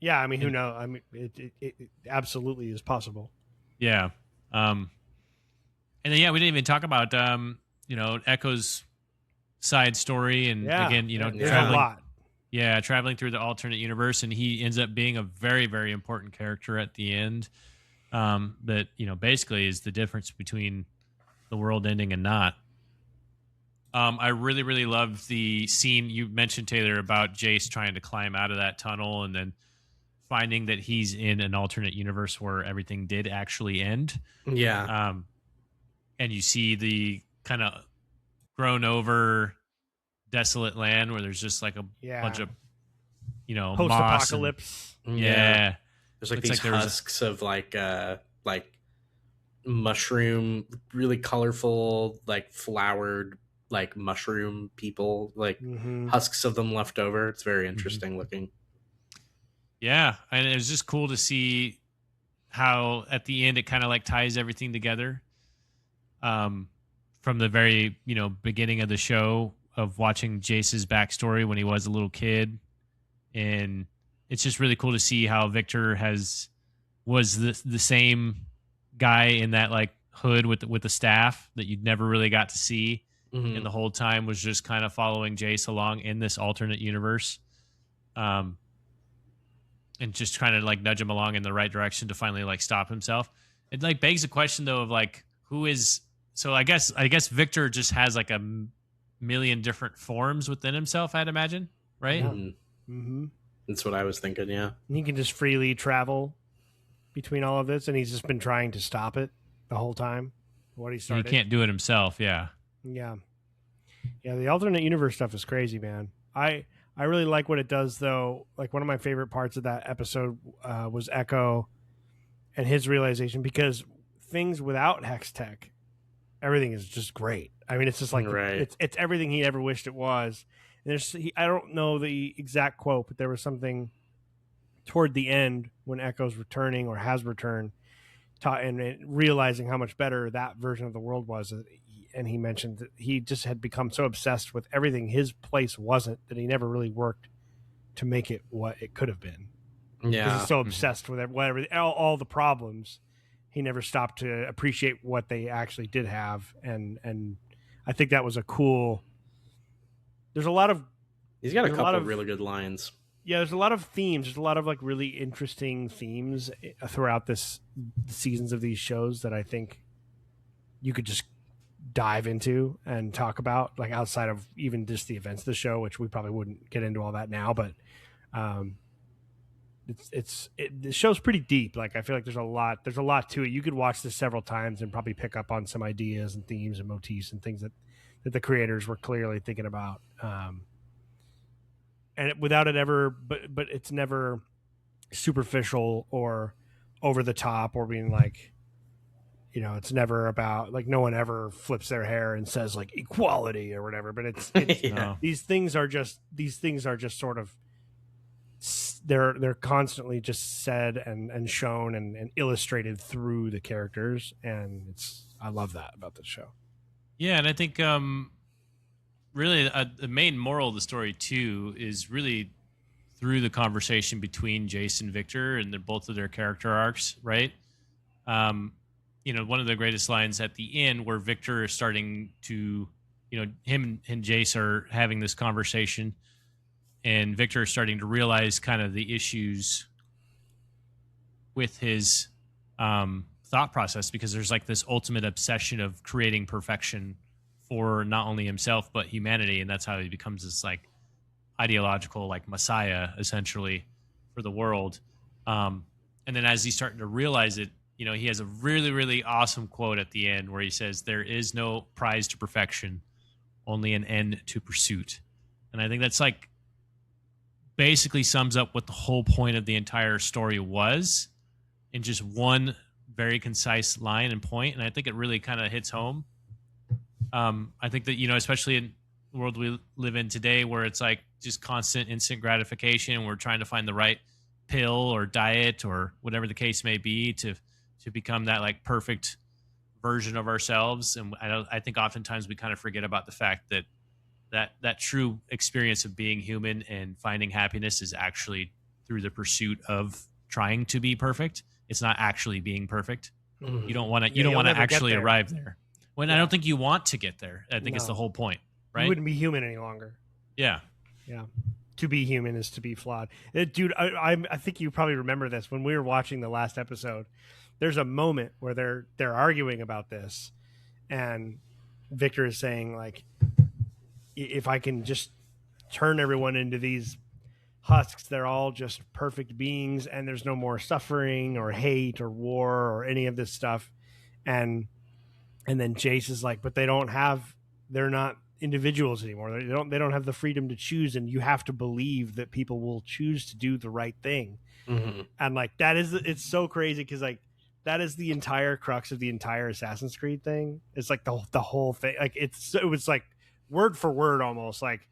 I mean, who knows? I mean, it absolutely is possible. Yeah. And then we didn't even talk about Echo's side story, and again, there's a lot. Yeah, traveling through the alternate universe, and he ends up being a very, very important character at the end. That basically is the difference between the world ending and not. I really, really love the scene you mentioned, Taylor, about Jace trying to climb out of that tunnel and then finding that he's in an alternate universe where everything did actually end. Yeah. And you see the kind of grown over, desolate land where there's just like a bunch of, post-apocalypse. Yeah. There's like Looks these husks of like mushroom, really colorful, like flowered, like mushroom people, like husks of them left over. It's very interesting looking. Yeah. And it was just cool to see how at the end it kind of like ties everything together. From the very, beginning of the show of watching Jace's backstory when he was a little kid. And it's just really cool to see how Victor was the same guy in that like hood with the staff that you'd never really got to see. And the whole time was just kind of following Jace along in this alternate universe. And just trying to like nudge him along in the right direction to finally like stop himself. It like begs the question though of like, who is, so I guess Victor just has like a million different forms within himself, I'd imagine. Right. Yeah. Mm-hmm. That's what I was thinking. Yeah. He can just freely travel between all of this, and he's just been trying to stop it the whole time. What he started. He can't do it himself. Yeah. Yeah. The alternate universe stuff is crazy, man. I really like what it does, though. Like, one of my favorite parts of that episode was Echo and his realization, because things without Hex Tech, everything is just great. I mean, it's just like it's everything he ever wished it was. And I don't know the exact quote, but there was something toward the end when Echo's returning or has returned, and realizing how much better that version of the world was. And he mentioned that he just had become so obsessed with everything his place wasn't that he never really worked to make it what it could have been. Yeah. He's so obsessed with all the problems. He never stopped to appreciate what they actually did have. And I think that was a cool, he's got a couple of really good lines. Yeah, there's a lot of themes. There's a lot of like really interesting themes throughout the seasons of these shows that I think you could just dive into and talk about, like outside of even just the events of the show, which we probably wouldn't get into all that now. But the show's pretty deep. Like, I feel like there's a lot to it. You could watch this several times and probably pick up on some ideas and themes and motifs and things that the creators were clearly thinking about. And without it ever, but it's never superficial or over the top or being like, it's never about like, no one ever flips their hair and says like equality or whatever. But it's these things are just sort of, they're constantly just said and shown and illustrated through the characters, and I love that about the show. Yeah, and I think really the main moral of the story too is really through the conversation between Jace and Victor and both of their character arcs, right? one of the greatest lines at the end where Victor is starting to, him and Jace are having this conversation, and Victor is starting to realize kind of the issues with his thought process, because there's like this ultimate obsession of creating perfection for not only himself but humanity, and that's how he becomes this like ideological like messiah essentially for the world. And then as he's starting to realize it, he has a really, really awesome quote at the end where he says, "There is no prize to perfection, only an end to pursuit." And I think that's like basically sums up what the whole point of the entire story was in just one very concise line and point. And I think it really kind of hits home. I think that, especially in the world we live in today, where it's like just constant instant gratification, we're trying to find the right pill or diet or whatever the case may be to become that like perfect version of ourselves. And I think oftentimes we kind of forget about the fact that true experience of being human and finding happiness is actually through the pursuit of trying to be perfect. It's not actually being perfect. You don't want to. You don't want to actually arrive there. When I don't think you want to get there. I think it's the whole point, right? You wouldn't be human any longer. Yeah. Yeah. To be human is to be flawed. Dude, I think you probably remember this when we were watching the last episode. There's a moment where they're arguing about this, and Victor is saying like, if I can just turn everyone into these husks, they're all just perfect beings, and there's no more suffering or hate or war or any of this stuff. And then Jace is like, but they're not individuals anymore. They don't have the freedom to choose, and you have to believe that people will choose to do the right thing. Mm-hmm. And like it's so crazy, because like that is the entire crux of the entire Assassin's Creed thing. It's like the whole thing. Like it was like word for word almost. Like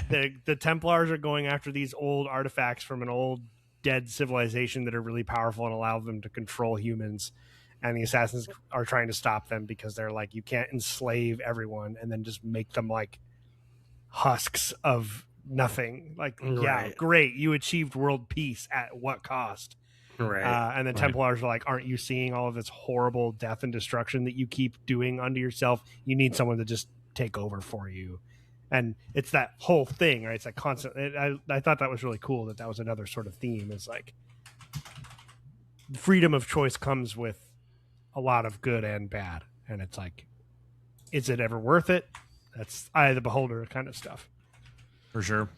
the Templars are going after these old artifacts from an old dead civilization that are really powerful and allow them to control humans. And the Assassins are trying to stop them because they're like, you can't enslave everyone and then just make them like husks of nothing. Like, yeah, great. You achieved world peace at what cost? Right. And the Templars are like, aren't you seeing all of this horrible death and destruction that you keep doing unto yourself? You need someone to just take over for you. And it's that whole thing, right? It's like constant. I thought that was really cool that was another sort of theme. Is like freedom of choice comes with a lot of good and bad, and it's like, is it ever worth it? That's eye of the beholder kind of stuff. For sure.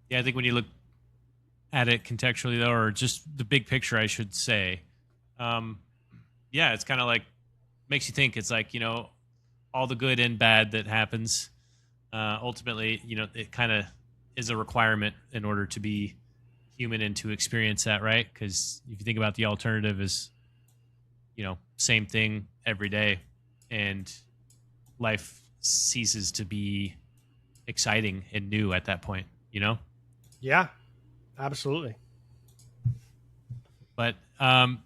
Yeah, I think when you look at it contextually, though, or just the big picture, I should say, it's kind of like makes you think. It's like, all the good and bad that happens, ultimately, it kind of is a requirement in order to be human and to experience that, right? Because if you think about the alternative is, same thing every day, and life ceases to be exciting and new at that point, Yeah, absolutely. But I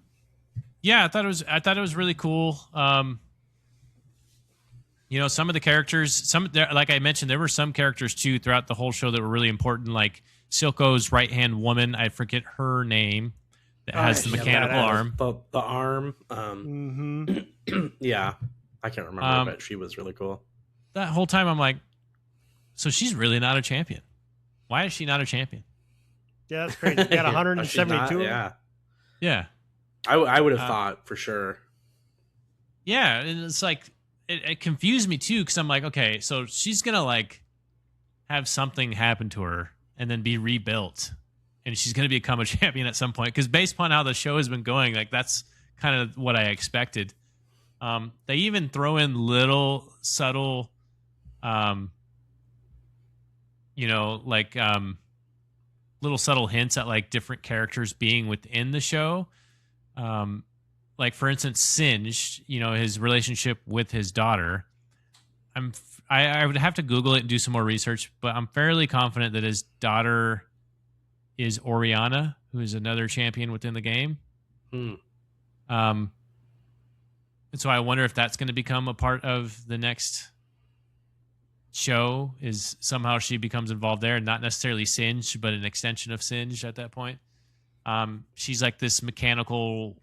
thought it was really cool. Some of the characters, like I mentioned, there were some characters too throughout the whole show that were really important, like Silco's right-hand woman, I forget her name, that has the mechanical arm. The arm. Yeah, I can't remember, but she was really cool. That whole time I'm like, so she's really not a champion. Why is she not a champion? Yeah, that's crazy. You got 172. Yeah. Yeah. I would have thought for sure. Yeah, and it's like it confused me too, because I'm like, okay, so she's gonna like have something happen to her and then be rebuilt, and she's gonna become a champion at some point. Because based upon how the show has been going, like that's kind of what I expected. They even throw in little subtle, little subtle hints at like different characters being within the show. Like for instance, Singed, his relationship with his daughter. I would have to Google it and do some more research, but I'm fairly confident that his daughter is Oriana, who is another champion within the game. And so I wonder if that's going to become a part of the next show, is somehow she becomes involved there, not necessarily Singed, but an extension of Singed at that point. She's like this mechanical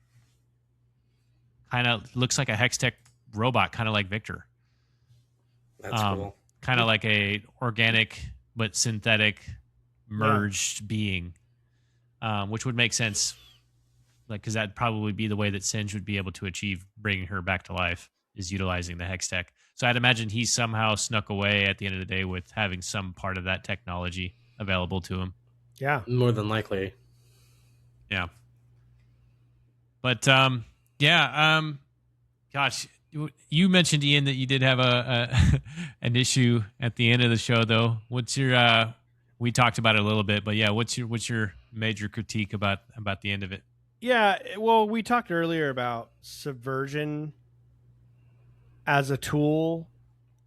kind of looks like a hex tech robot, kind of like Victor. That's cool. Kind of like a organic but synthetic merged being, which would make sense, like, because that'd probably be the way that Singe would be able to achieve bringing her back to life, is utilizing the hex tech. So I'd imagine he somehow snuck away at the end of the day with having some part of that technology available to him. Yeah, more than likely. Yeah. But gosh, you mentioned, Ian, that you did have a an issue at the end of the show, though. What's your we talked about it a little bit, but yeah, what's your major critique about the end of it? Yeah, well, we talked earlier about subversion as a tool,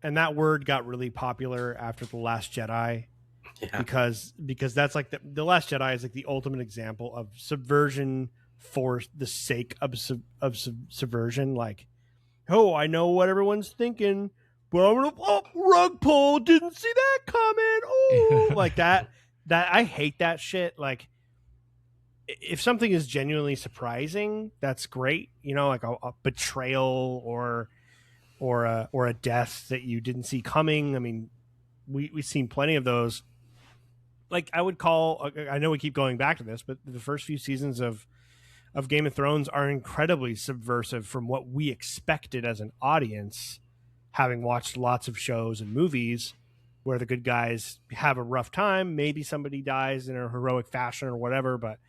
and that word got really popular after The Last Jedi. Yeah. Because that's like the Last Jedi is like the ultimate example of subversion for the sake of subversion. Like, oh, I know what everyone's thinking, but I'm gonna rug pull. Didn't see that coming. Oh, like that. That I hate that shit. Like, if something is genuinely surprising, that's great. You know, like a betrayal or a death that you didn't see coming. I mean, we've seen plenty of those. Like, I would call, I know we keep going back to this, but the first few seasons of Game of Thrones are incredibly subversive from what we expected as an audience, having watched lots of shows and movies where the good guys have a rough time. Maybe somebody dies in a heroic fashion or whatever, but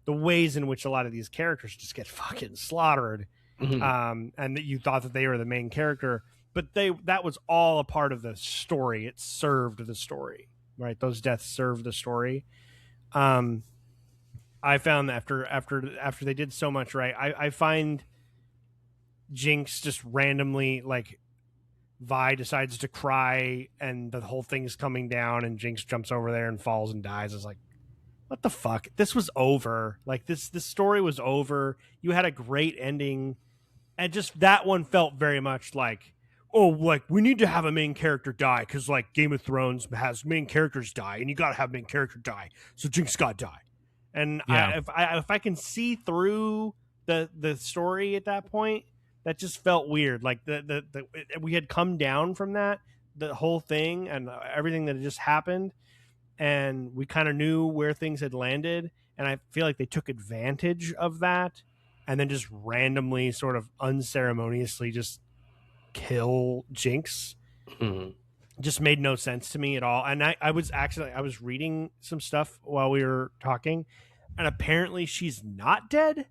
the ways in which a lot of these characters just get fucking slaughtered, and that you thought that they were the main character, but that was all a part of the story. It served the story. Right, those deaths serve the story. I found after they did so much right, I find Jinx just randomly, like, Vi decides to cry and the whole thing's coming down and Jinx jumps over there and falls and dies. It's like, what the fuck? This was over. Like, this story was over. You had a great ending, and just that one felt very much like, oh, like, we need to have a main character die because, like, Game of Thrones has main characters die, and you got to have main character die. So Jinx got to die. And Yeah. if I can see through the story at that point, that just felt weird. Like, we had come down from that, the whole thing and everything that had just happened, and we kind of knew where things had landed, and I feel like they took advantage of that and then just randomly, sort of unceremoniously, just kill Jinx. Just made no sense to me at all. And I was reading some stuff while we were talking, and apparently she's not dead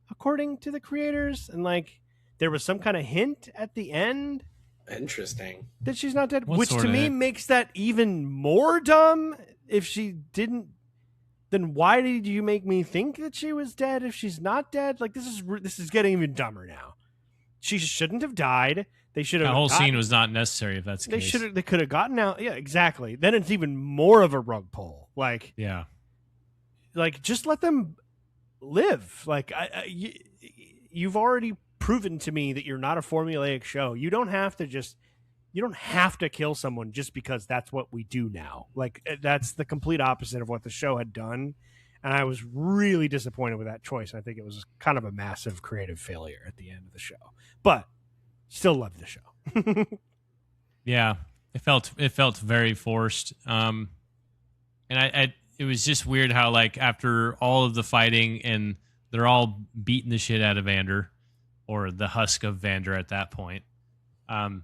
according to the creators, and like there was some kind of hint at the end Interesting. that she's not dead, What which sort to of me hint? makes that even more dumb. If she didn't, then why did you make me think that she was dead if she's not dead? Like, this is getting even dumber now. She shouldn't have died. They should have. That whole scene was not necessary if that's the case. They could have gotten out. Yeah, exactly. Then it's even more of a rug pull. Like, Yeah. just let them live. Like, you've already proven to me that you're not a formulaic show. You don't have to kill someone just because that's what we do now. Like, that's the complete opposite of what the show had done. And I was really disappointed with that choice. I think it was kind of a massive creative failure at the end of the show. But still love the show. Yeah, it felt very forced. And it was just weird how, like, after all of the fighting and they're all beating the shit out of Vander, or the husk of Vander at that point. And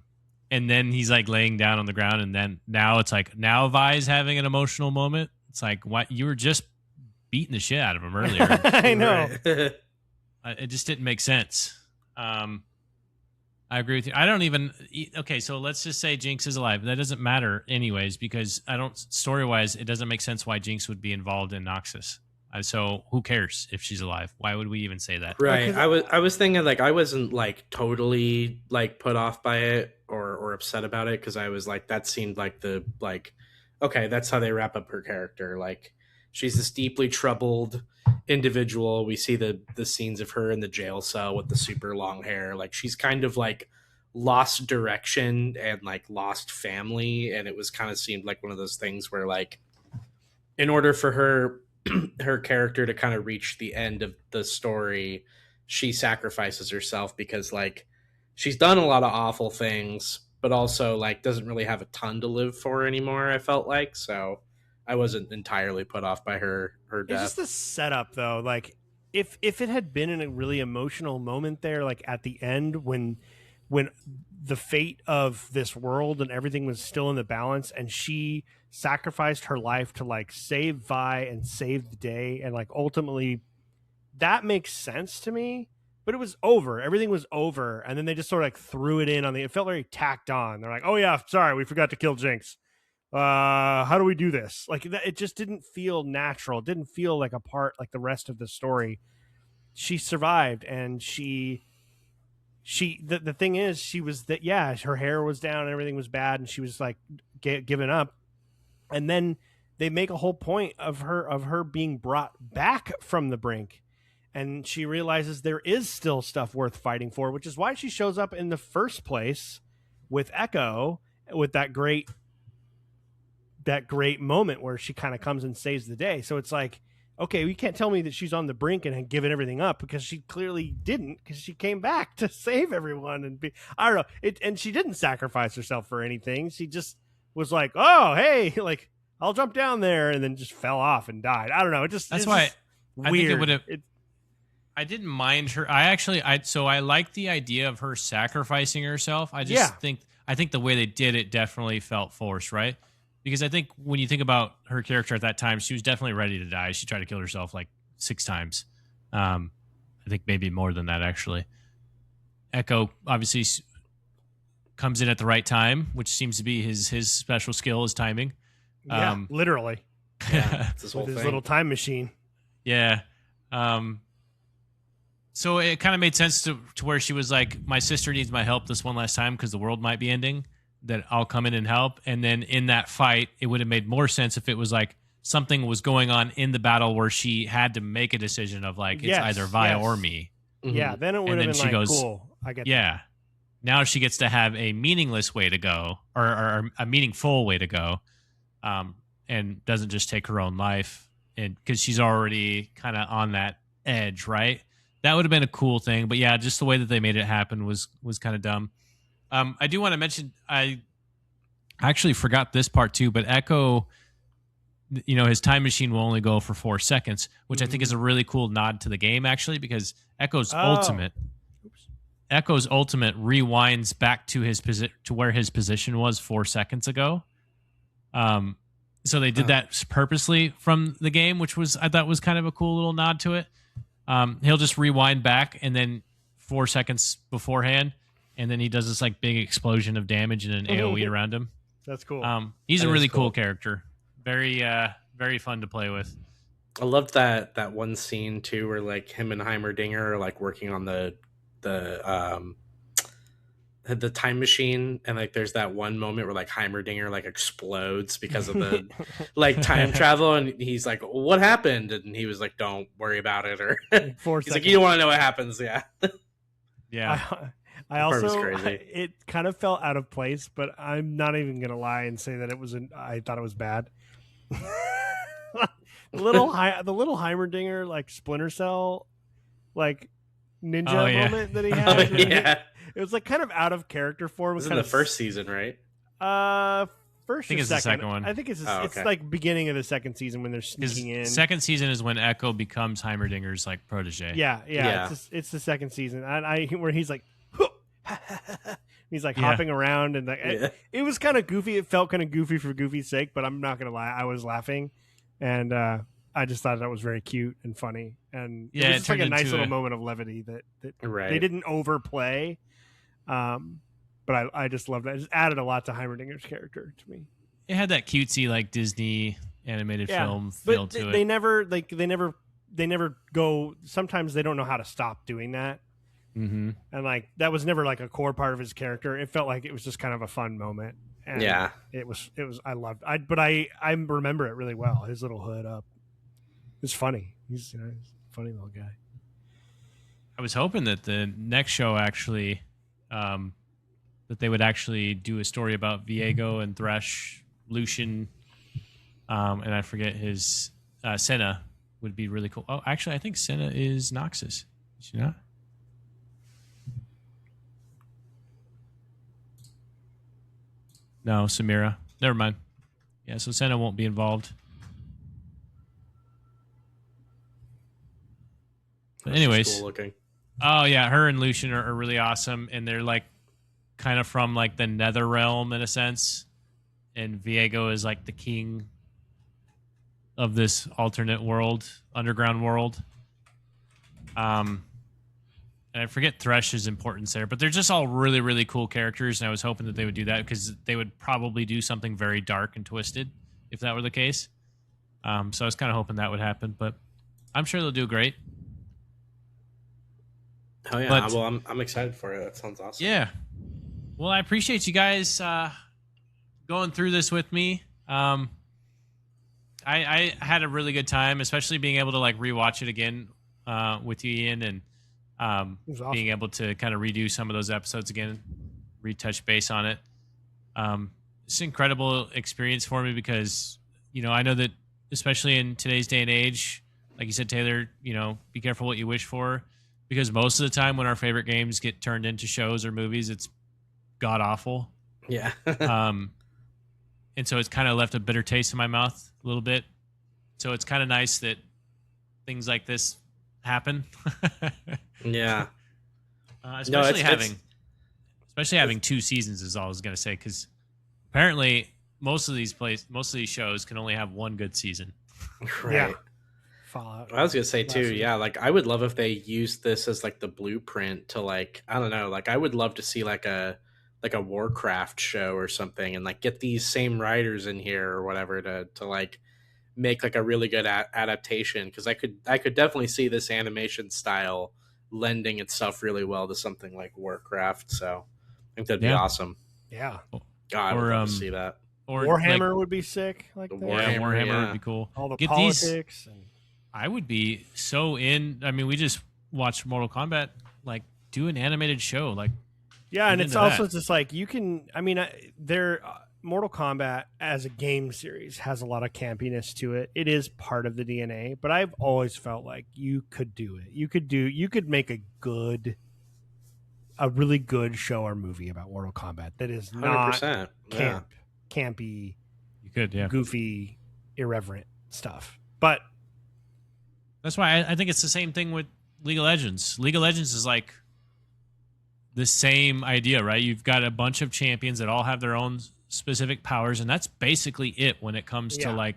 then he's like laying down on the ground, and then now it's like, now Vi's having an emotional moment. It's like, what? You were just beating the shit out of him earlier. I know. It just didn't make sense. I agree with you. I don't even. Okay, so let's just say Jinx is alive. That doesn't matter anyways, because story-wise, it doesn't make sense why Jinx would be involved in Noxus. So who cares if she's alive? Why would we even say that? Right. I was thinking, like, I wasn't like totally like put off by it or upset about it, because I was like, that seemed like okay, that's how they wrap up her character. Like, she's this deeply troubled individual. We see the scenes of her in the jail cell with the super long hair. Like, she's kind of like lost direction and like lost family, and it was kind of seemed like one of those things where, like, in order for her character to kind of reach the end of the story, she sacrifices herself because like she's done a lot of awful things, but also like doesn't really have a ton to live for anymore. I felt like so. I wasn't entirely put off by her It's just death. the setup, though. Like, if it had been in a really emotional moment there, like at the end when the fate of this world and everything was still in the balance, and she sacrificed her life to like save Vi and save the day, and like ultimately that makes sense to me. But it was over. Everything was over, and then they just sort of like threw it in on the. It felt very tacked on. They're like, "Oh yeah, sorry, we forgot to kill Jinx. How do we do this?" Like that, it just didn't feel natural. It didn't feel like a part like the rest of the story. She survived, and the thing is, she was that, yeah, her hair was down and everything was bad, and she was like giving up. And then they make a whole point of her being brought back from the brink, and she realizes there is still stuff worth fighting for, which is why she shows up in the first place with Echo, with that great moment where she kind of comes and saves the day. So it's like, okay, you can't tell me that she's on the brink and had given everything up, because she clearly didn't, because she came back to save everyone and be, I don't know, it, and she didn't sacrifice herself for anything. She just was like, oh hey, like I'll jump down there, and then just fell off and died. I don't know. It just That's why just I weird. think it would have. I didn't mind her. I like the idea of her sacrificing herself. I just think the way they did it definitely felt forced, right? Because I think when you think about her character at that time, she was definitely ready to die. She tried to kill herself like 6 times. I think maybe more than that, actually. Echo obviously comes in at the right time, which seems to be his special skill is timing. Yeah, literally. Yeah, it's with his little time machine. Yeah. So it kind of made sense to where she was like, my sister needs my help this one last time because the world might be ending, that I'll come in and help. And then in that fight, it would have made more sense if it was like something was going on in the battle where she had to make a decision of like, it's either Vi or me. Mm-hmm. Yeah, then it would have been like, goes, cool, I get that. Now she gets to have a meaningless way to go, or a meaningful way to go, and doesn't just take her own life, and because she's already kind of on that edge, right? That would have been a cool thing. But yeah, just the way that they made it happen was kind of dumb. I do want to mention, I actually forgot this part too, but Echo, his time machine will only go for 4 seconds, which I think is a really cool nod to the game, actually, because Echo's ultimate rewinds back to to where his position was 4 seconds ago. So they did that purposely from the game, which I thought was kind of a cool little nod to it. He'll just rewind back, and then 4 seconds beforehand, and then he does this like big explosion of damage and an AoE around him. That's cool. He's a really cool character. Very, very fun to play with. I loved that one scene too, where like him and Heimerdinger are like working on the time machine, and like there's that one moment where like Heimerdinger like explodes because of the like time travel, and he's like, what happened? And he was like, don't worry about it, or he's like, you don't want to know what happens. Yeah. I also, it kind of felt out of place, but I'm not even gonna lie and say that I thought it was bad. the little Heimerdinger like Splinter Cell like ninja moment that he had. It was like kind of out of character for him. It was in the first season, right? First or second? The second one. I think it's it's like beginning of the second season when they're sneaking in. Second season is when Echo becomes Heimerdinger's like protege. Yeah. It's the second season, and where he's like, he's like hopping around, and it was kind of goofy. It felt kind of goofy for goofy's sake, but I'm not gonna lie, I was laughing, and I just thought that was very cute and funny, and it was just like a nice little moment of levity that they didn't overplay. But I just loved that. It just added a lot to Heimerdinger's character to me. It had that cutesy like Disney animated film feel to it. They never go. Sometimes they don't know how to stop doing that. Mm-hmm. And like that was never like a core part of his character. It felt like it was just kind of a fun moment. And it was. I loved. I remember it really well. His little hood up. It's funny. He's a funny little guy. I was hoping that the next show actually, that they would actually do a story about Viego and Thresh, Lucian, and I forget his Senna would be really cool. Oh, actually, I think Senna is Noxus. Is she not? No, Samira. Never mind. Yeah, so Senna won't be involved. But That's just anyways, cool looking. oh yeah, her and Lucian are really awesome, and they're like kind of from like the Nether realm in a sense, and Viego is like the king of this alternate world, underground world. And I forget Thresh's importance there, but they're just all really, really cool characters, and I was hoping that they would do that because they would probably do something very dark and twisted if that were the case. So I was kind of hoping that would happen, but I'm sure they'll do great. Oh yeah, But- well I'm excited for it. That sounds awesome. Yeah. Well, I appreciate you guys going through this with me. I had a really good time, especially being able to like rewatch it again with you, Ian, and It was awesome. being able to kind of redo some of those episodes again, retouch base on it. It's an incredible experience for me because, you know, I know that especially in today's day and age, like you said, Taylor, you know, be careful what you wish for, because most of the time when our favorite games get turned into shows or movies, it's god awful. Yeah. And so it's kind of left a bitter taste in my mouth a little bit. So it's kind of nice that things like this happen. Yeah. Especially having 2 seasons is all I was going to say, because apparently most of these shows can only have 1 good season. Right. Yeah. Fallout. I was gonna say too, Last year. yeah, like I would love if they used this as like the blueprint to like, I don't know, like I would love to see like a Warcraft show or something, and like get these same writers in here or whatever to like make like a really good adaptation, because I could definitely see this animation style lending itself really well to something like Warcraft. So I think that'd be Yeah. awesome. Yeah. God, I would Or, love to see that. Or Warhammer like, would be sick. Like The that. yeah, Warhammer yeah. would be cool. All the Get these- politics. And I would be so in. I mean, we just watched Mortal Kombat. Like, do an animated show. Like, yeah, and Get it's into also that. just like you can. I mean, Mortal Kombat as a game series has a lot of campiness to it. It is part of the DNA, but I've always felt like you could do it. You could make a really good show or movie about Mortal Kombat that is 100%. not Yeah. campy, you could, yeah. goofy, irreverent stuff. But That's why I think it's the same thing with League of Legends. League of Legends is like the same idea, right? You've got a bunch of champions that all have their own specific powers, and that's basically it when it comes Yeah.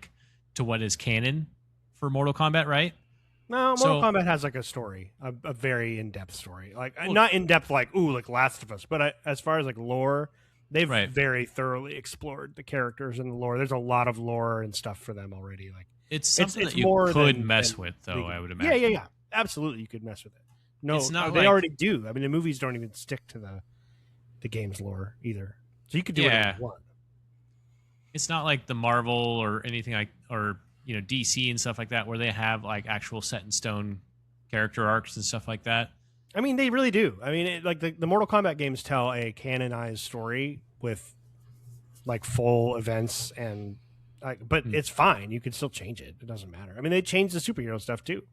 to what is canon for Mortal Kombat, right? no, So- Mortal Kombat has like a story, a very in-depth story. Like Well- not in-depth like like Last of Us, but as far as like lore, they've Right. very thoroughly explored the characters and the lore. There's a lot of lore and stuff for them already. Like It's something it's that you more could than- mess than with, though, League. I would imagine. Yeah. Absolutely, you could mess with it. No, It's not they like- already do. I mean, the movies don't even stick to the game's lore either. So you could do whatever Yeah. you want. It's not like the Marvel or anything like, or, you know, DC and stuff like that, where they have like actual set in stone character arcs and stuff like that. I mean, they really do. I mean, like the Mortal Kombat games tell a canonized story with like full events and like, but it's fine. You can still change it. It doesn't matter. I mean, they changed the superhero stuff too.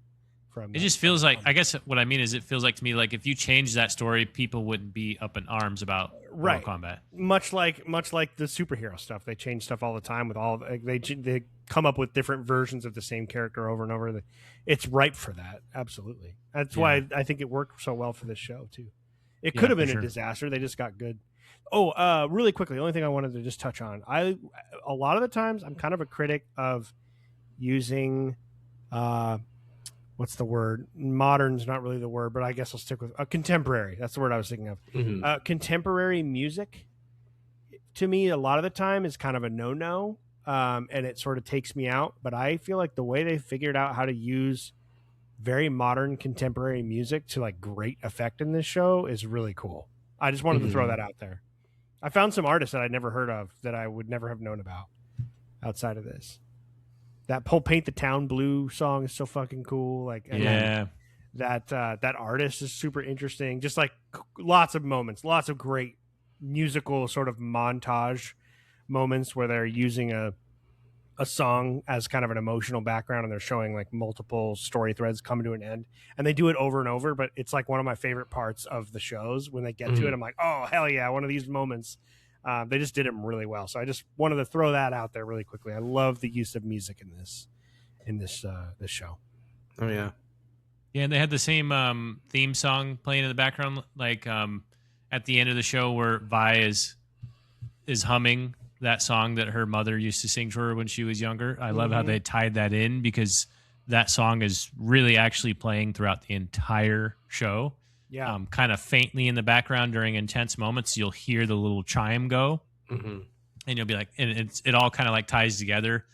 It just feels like, I guess what I mean is, it feels like to me like if you change that story, people wouldn't be up in arms about Right. Mortal Kombat. much like the superhero stuff. They change stuff all the time with all like, they come up with different versions of the same character over and over. It's ripe for that. Absolutely. That's why I think it worked so well for this show too. It Yeah, could have for been sure. a disaster. They just got good. Oh, really quickly, the only thing I wanted to just touch on. A lot of the times I'm kind of a critic of using what's the word? Modern's not really the word, but I guess I'll stick with contemporary. That's the word I was thinking of. Mhm. Contemporary music, to me, a lot of the time is kind of a no-no, and it sort of takes me out. But I feel like the way they figured out how to use very modern contemporary music to like great effect in this show is really cool. I just wanted to throw that out there. I found some artists that I'd never heard of that I would never have known about outside of this. That whole "Paint the Town Blue" song is so fucking cool. Like, and then Yeah. that artist is super interesting. Just like lots of moments, lots of great musical sort of montage moments where they're using a song as kind of an emotional background, and they're showing like multiple story threads come to an end, and they do it over and over. But it's like one of my favorite parts of the shows when they get to it. I'm like, oh hell yeah, one of these moments. They just did them really well. So I just wanted to throw that out there really quickly. I love the use of music in this show. Oh yeah. Yeah, and they had the same theme song playing in the background, like at the end of the show where Vi is humming that song that her mother used to sing to her when she was younger. I love how they tied that in because that song is really actually playing throughout the entire show. Yeah. Kind of faintly in the background during intense moments, you'll hear the little chime go, and you'll be like, and it all kind of like ties together.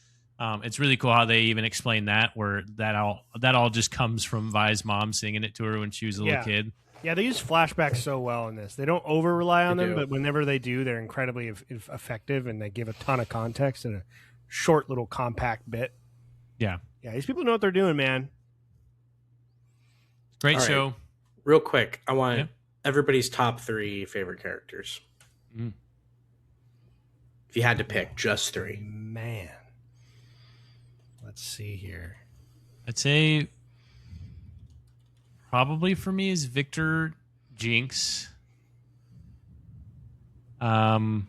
It's really cool how they even explain that, where that all just comes from Vi's mom singing it to her when she was a little kid. Yeah, they use flashbacks so well in this. They don't over rely on them, do. but whenever they do, they're incredibly effective, and they give a ton of context in a short little compact bit. Yeah, these people know what they're doing, man. Great All right. show. Real quick, I want everybody's top 3 favorite characters. If you had to pick just 3. Man. Let's see here. I'd say probably for me is Victor, Jinx. Probably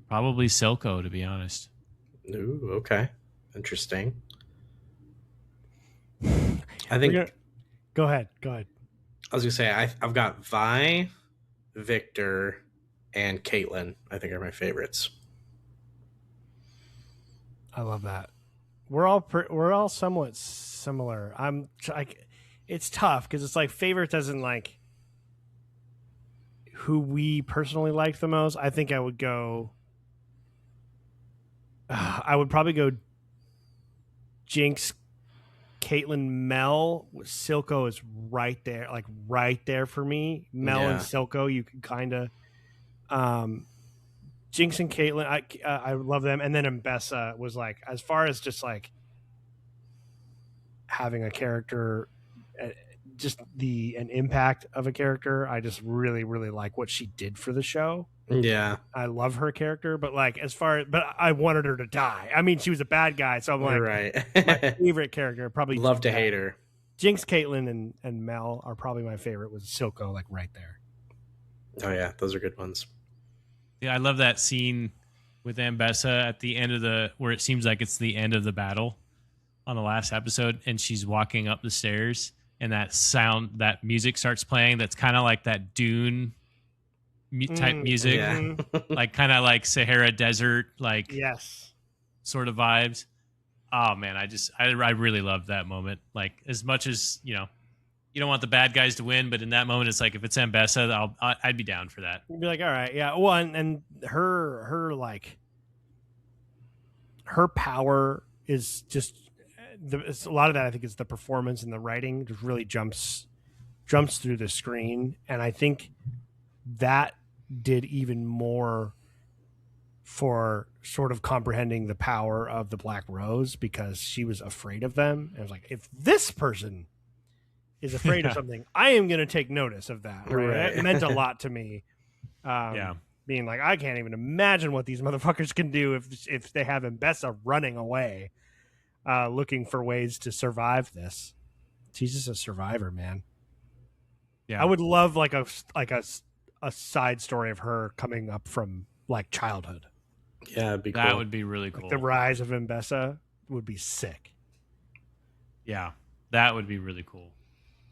Silco, to be honest. Ooh, okay. Interesting. I think. Go ahead. I was gonna say I've got Vi, Victor, and Caitlyn. I think are my favorites. I love that. We're all somewhat similar. It's tough because it's like favorites isn't like who we personally like the most. I think I would go. I would probably go Jinx, Caitlyn, Mel. Silco is right there for me. Mel and Silco, you can kind of. Jinx and Caitlyn, I love them, and then Mbessa was like, as far as just like having a character, just an impact of a character. I just really, really like what she did for the show. Yeah, I love her character, but like but I wanted her to die. I mean, she was a bad guy, so I'm like, right. my favorite character probably Love to hate her. Jinx, Caitlyn, and Mel are probably my favorite. Was Silco like right there? Oh yeah, those are good ones. Yeah, I love that scene with Ambessa at the end of where it seems like it's the end of the battle on the last episode, and she's walking up the stairs, and that music starts playing. That's kind of like that Dune type music, like kind of like Sahara Desert, like sort of vibes. Oh man, I really love that moment. Like as much as you don't want the bad guys to win, but in that moment, it's like if it's Ambessa, I'd be down for that. You'd be like, all right, yeah. Well, and her power is just a lot of that. I think is the performance and the writing just really jumps through the screen, and I think that did even more for sort of comprehending the power of the Black Rose because she was afraid of them. And I was like, if this person is afraid of something, I am going to take notice of that. Right? That meant a lot to me. Being like, I can't even imagine what these motherfuckers can do if they have Mbessa running away, looking for ways to survive this. She's just a survivor, man. Yeah, I would love like a side story of her coming up from like childhood. Yeah, it'd be cool. That would be really cool. Like the rise of Mbessa would be sick. Yeah, that would be really cool.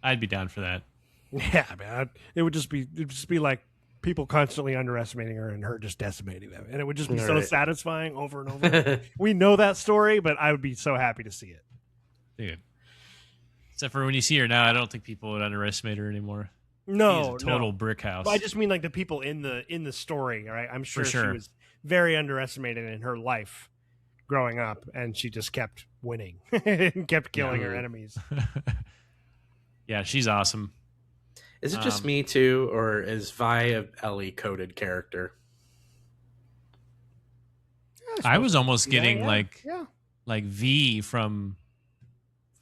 I'd be down for that. Yeah, man. It'd just be like people constantly underestimating her and her just decimating them. And it would just be so satisfying over and over. We know that story, but I would be so happy to see it. Dude. Except for when you see her now, I don't think people would underestimate her anymore. No, she's a total brick house. But I just mean like the people in the story, right? I'm sure she was very underestimated in her life growing up, and she just kept winning and kept killing her enemies. Yeah, she's awesome. Is it just me too, or is Vi a Ellie coded character? Yeah, I was almost getting like V from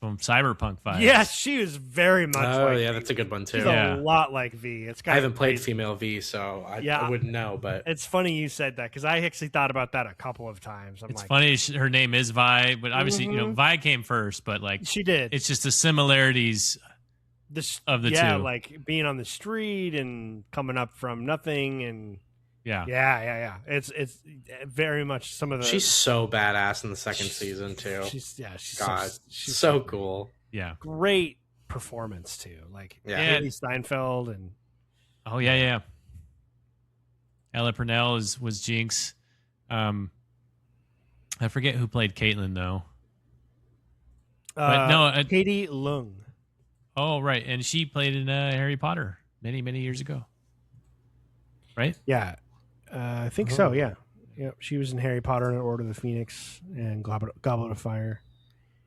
Cyberpunk vibes. Yes, she is very much. Oh yeah, that's a good one too. She's a lot like V. It's I haven't played female V, so I wouldn't know. But it's funny you said that because I actually thought about that a couple of times. It's funny her name is Vi, but obviously Vi came first. But like she did. It's just the similarities of the yeah, two. like being on the street and coming up from nothing, and Yeah. yeah. It's very much some of the. She's so badass in the second season too. She's God, she's so cool. Yeah. Great performance too, like Yeah. Haley Steinfeld and. Oh yeah. Ella Purnell was Jinx. I forget who played Caitlyn though. But no, Katie Leung. Oh right, and she played in Harry Potter many years ago. Right? Yeah, I think so. Yeah, she was in Harry Potter and Order of the Phoenix and Goblet of Fire.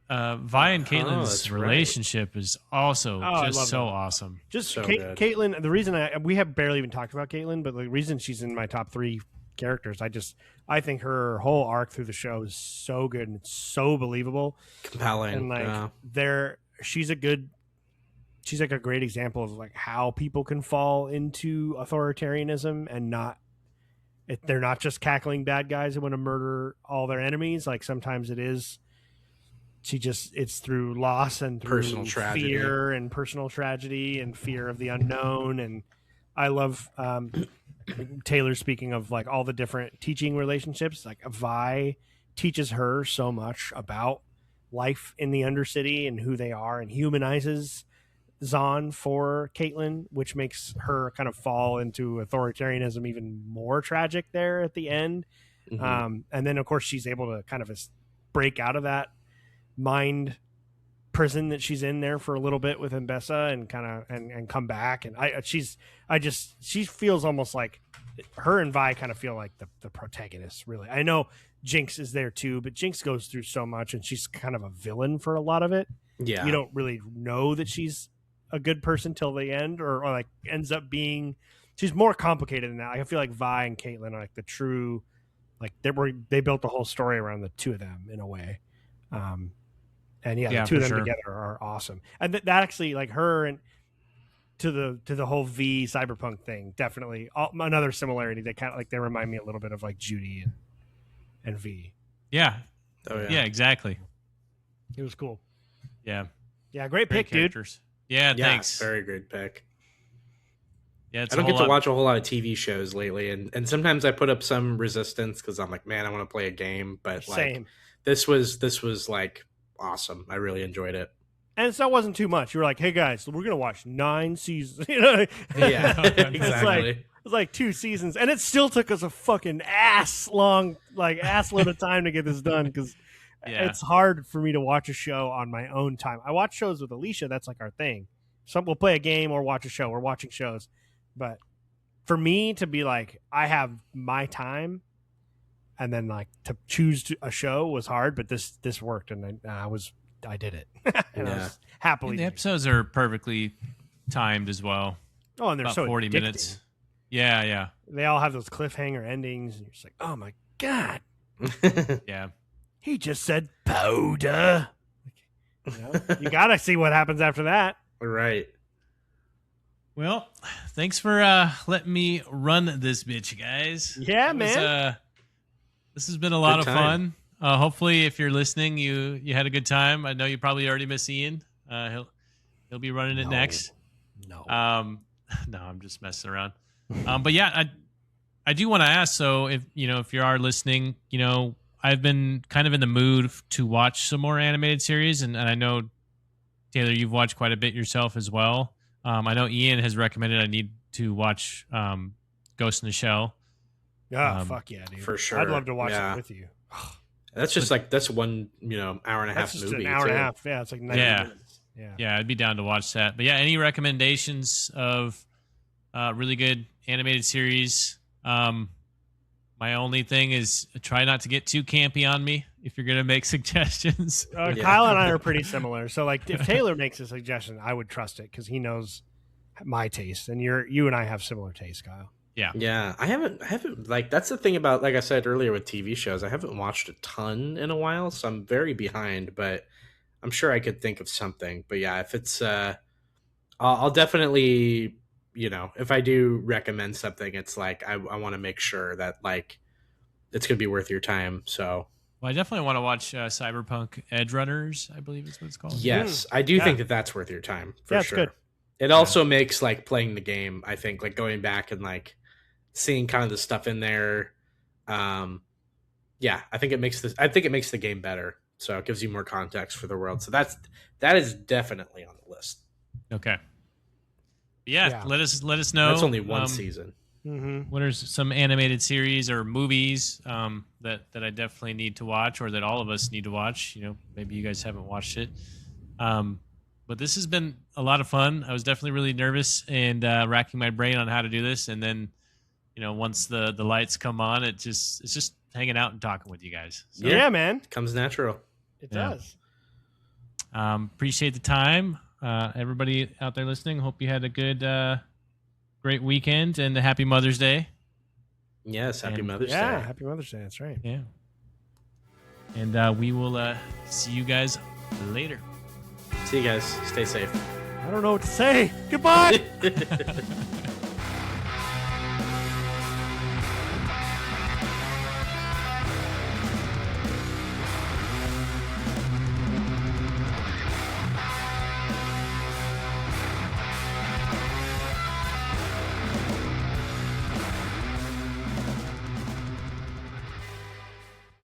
Vi and Caitlin's that's relationship is also I just love so that. awesome. Just So good. Caitlyn. The reason we have barely even talked about Caitlyn, but the reason she's in my top 3 characters, I think her whole arc through the show is so good and it's so believable, Compelling. and like she's like a great example of like how people can fall into authoritarianism and they're not just cackling bad guys who want to murder all their enemies. Like sometimes it's through loss and through Personal tragedy. fear and personal tragedy and fear of the unknown. And I love Taylor speaking of like all the different teaching relationships. Like Vi teaches her so much about life in the Undercity and who they are, and humanizes Zahn for Caitlyn, which makes her kind of fall into authoritarianism even more tragic there at the end. Mm-hmm. And then of course she's able to kind of break out of that mind prison that she's in there for a little bit with Mbessa and kind of and come back. And she feels almost like her and Vi kind of feel like the protagonists, really. I know Jinx is there too, but Jinx goes through so much and she's kind of a villain for a lot of it. Yeah. You don't really know that she's a good person till the end, or like ends up being. She's more complicated than that. I feel like Vi and Caitlyn are like the true, like they built the whole story around the two of them in a way. And the two of them together are awesome. And that actually, like her and to the whole V cyberpunk thing, definitely another similarity. They kind of like, they remind me a little bit of like Judy and V. Yeah. Oh yeah. Yeah, exactly. It was cool. Yeah. Yeah, great pick, dude. Yeah, thanks. Very good pick. Yeah, I don't get to watch a whole lot of TV shows lately, and sometimes I put up some resistance because I'm like, man, I want to play a game, but like Same. this was like awesome. I really enjoyed it. And that wasn't too much. You were like, hey guys, we're gonna watch 9 seasons. You know? Yeah, exactly. It's like 2 seasons, and it still took us a fucking ass load of time to get this done because it's hard for me to watch a show on my own time. I watch shows with Alicia. That's like our thing. We'll play a game or watch a show. We're watching shows. But for me to be like, I have my time, and then like to choose a show was hard, but this worked, and I did it. And I was happily. And the episodes are perfectly timed as well. Oh, and they're about so 40 addicting. minutes. Yeah. They all have those cliffhanger endings, and you're just like, oh my god. Yeah. He just said powder. You gotta see what happens after that. Right. Well, thanks for letting me run this bitch, guys. Yeah, man. This has been a lot of fun. Hopefully, if you're listening, you had a good time. I know you probably already miss Ian. He'll be running it next. No. No, I'm just messing around. But yeah, I do want to ask. So if you are listening, I've been kind of in the mood to watch some more animated series, and I know Taylor, you've watched quite a bit yourself as well. I know Ian has recommended I need to watch Ghost in the Shell. Yeah, fuck yeah, dude. For sure. I'd love to watch it with you. That's just that's one hour and a half just movie. An hour and a half. Yeah, it's like 90 minutes. Yeah, I'd be down to watch that. But yeah, any recommendations of really good animated series? My only thing is try not to get too campy on me if you're going to make suggestions. Kyle and I are pretty similar. So like if Taylor makes a suggestion, I would trust it because he knows my taste, and you and I have similar taste, Kyle. Yeah. I haven't like, that's the thing about, like I said earlier with TV shows, I haven't watched a ton in a while, so I'm very behind, but I'm sure I could think of something. But yeah, if it's I'll definitely, if I do recommend something, it's like I want to make sure that like it's gonna be worth your time. So well, I definitely want to watch Cyberpunk Edge Runners, I believe is what it's called. Yes, I do think that's worth your time for sure. Good. It also makes like playing the game, I think, like going back and like seeing kind of the stuff in there. Yeah, I think it makes the game better. So it gives you more context for the world. So that is definitely on the list. Okay. Yeah. Let us know. That's only one season. What are some animated series or movies that I definitely need to watch, or that all of us need to watch? You know, maybe you guys haven't watched it. But this has been a lot of fun. I was definitely really nervous and racking my brain on how to do this. And then, you know, once the lights come on, it's just hanging out and talking with you guys. So, yeah, man. It comes natural. It does. Appreciate the time. Everybody out there listening, hope you had a good, great weekend and a happy Mother's Day. Yes, happy Mother's Day. Yeah, happy Mother's Day. That's right. Yeah. And we will see you guys later. See you guys. Stay safe. I don't know what to say. Goodbye.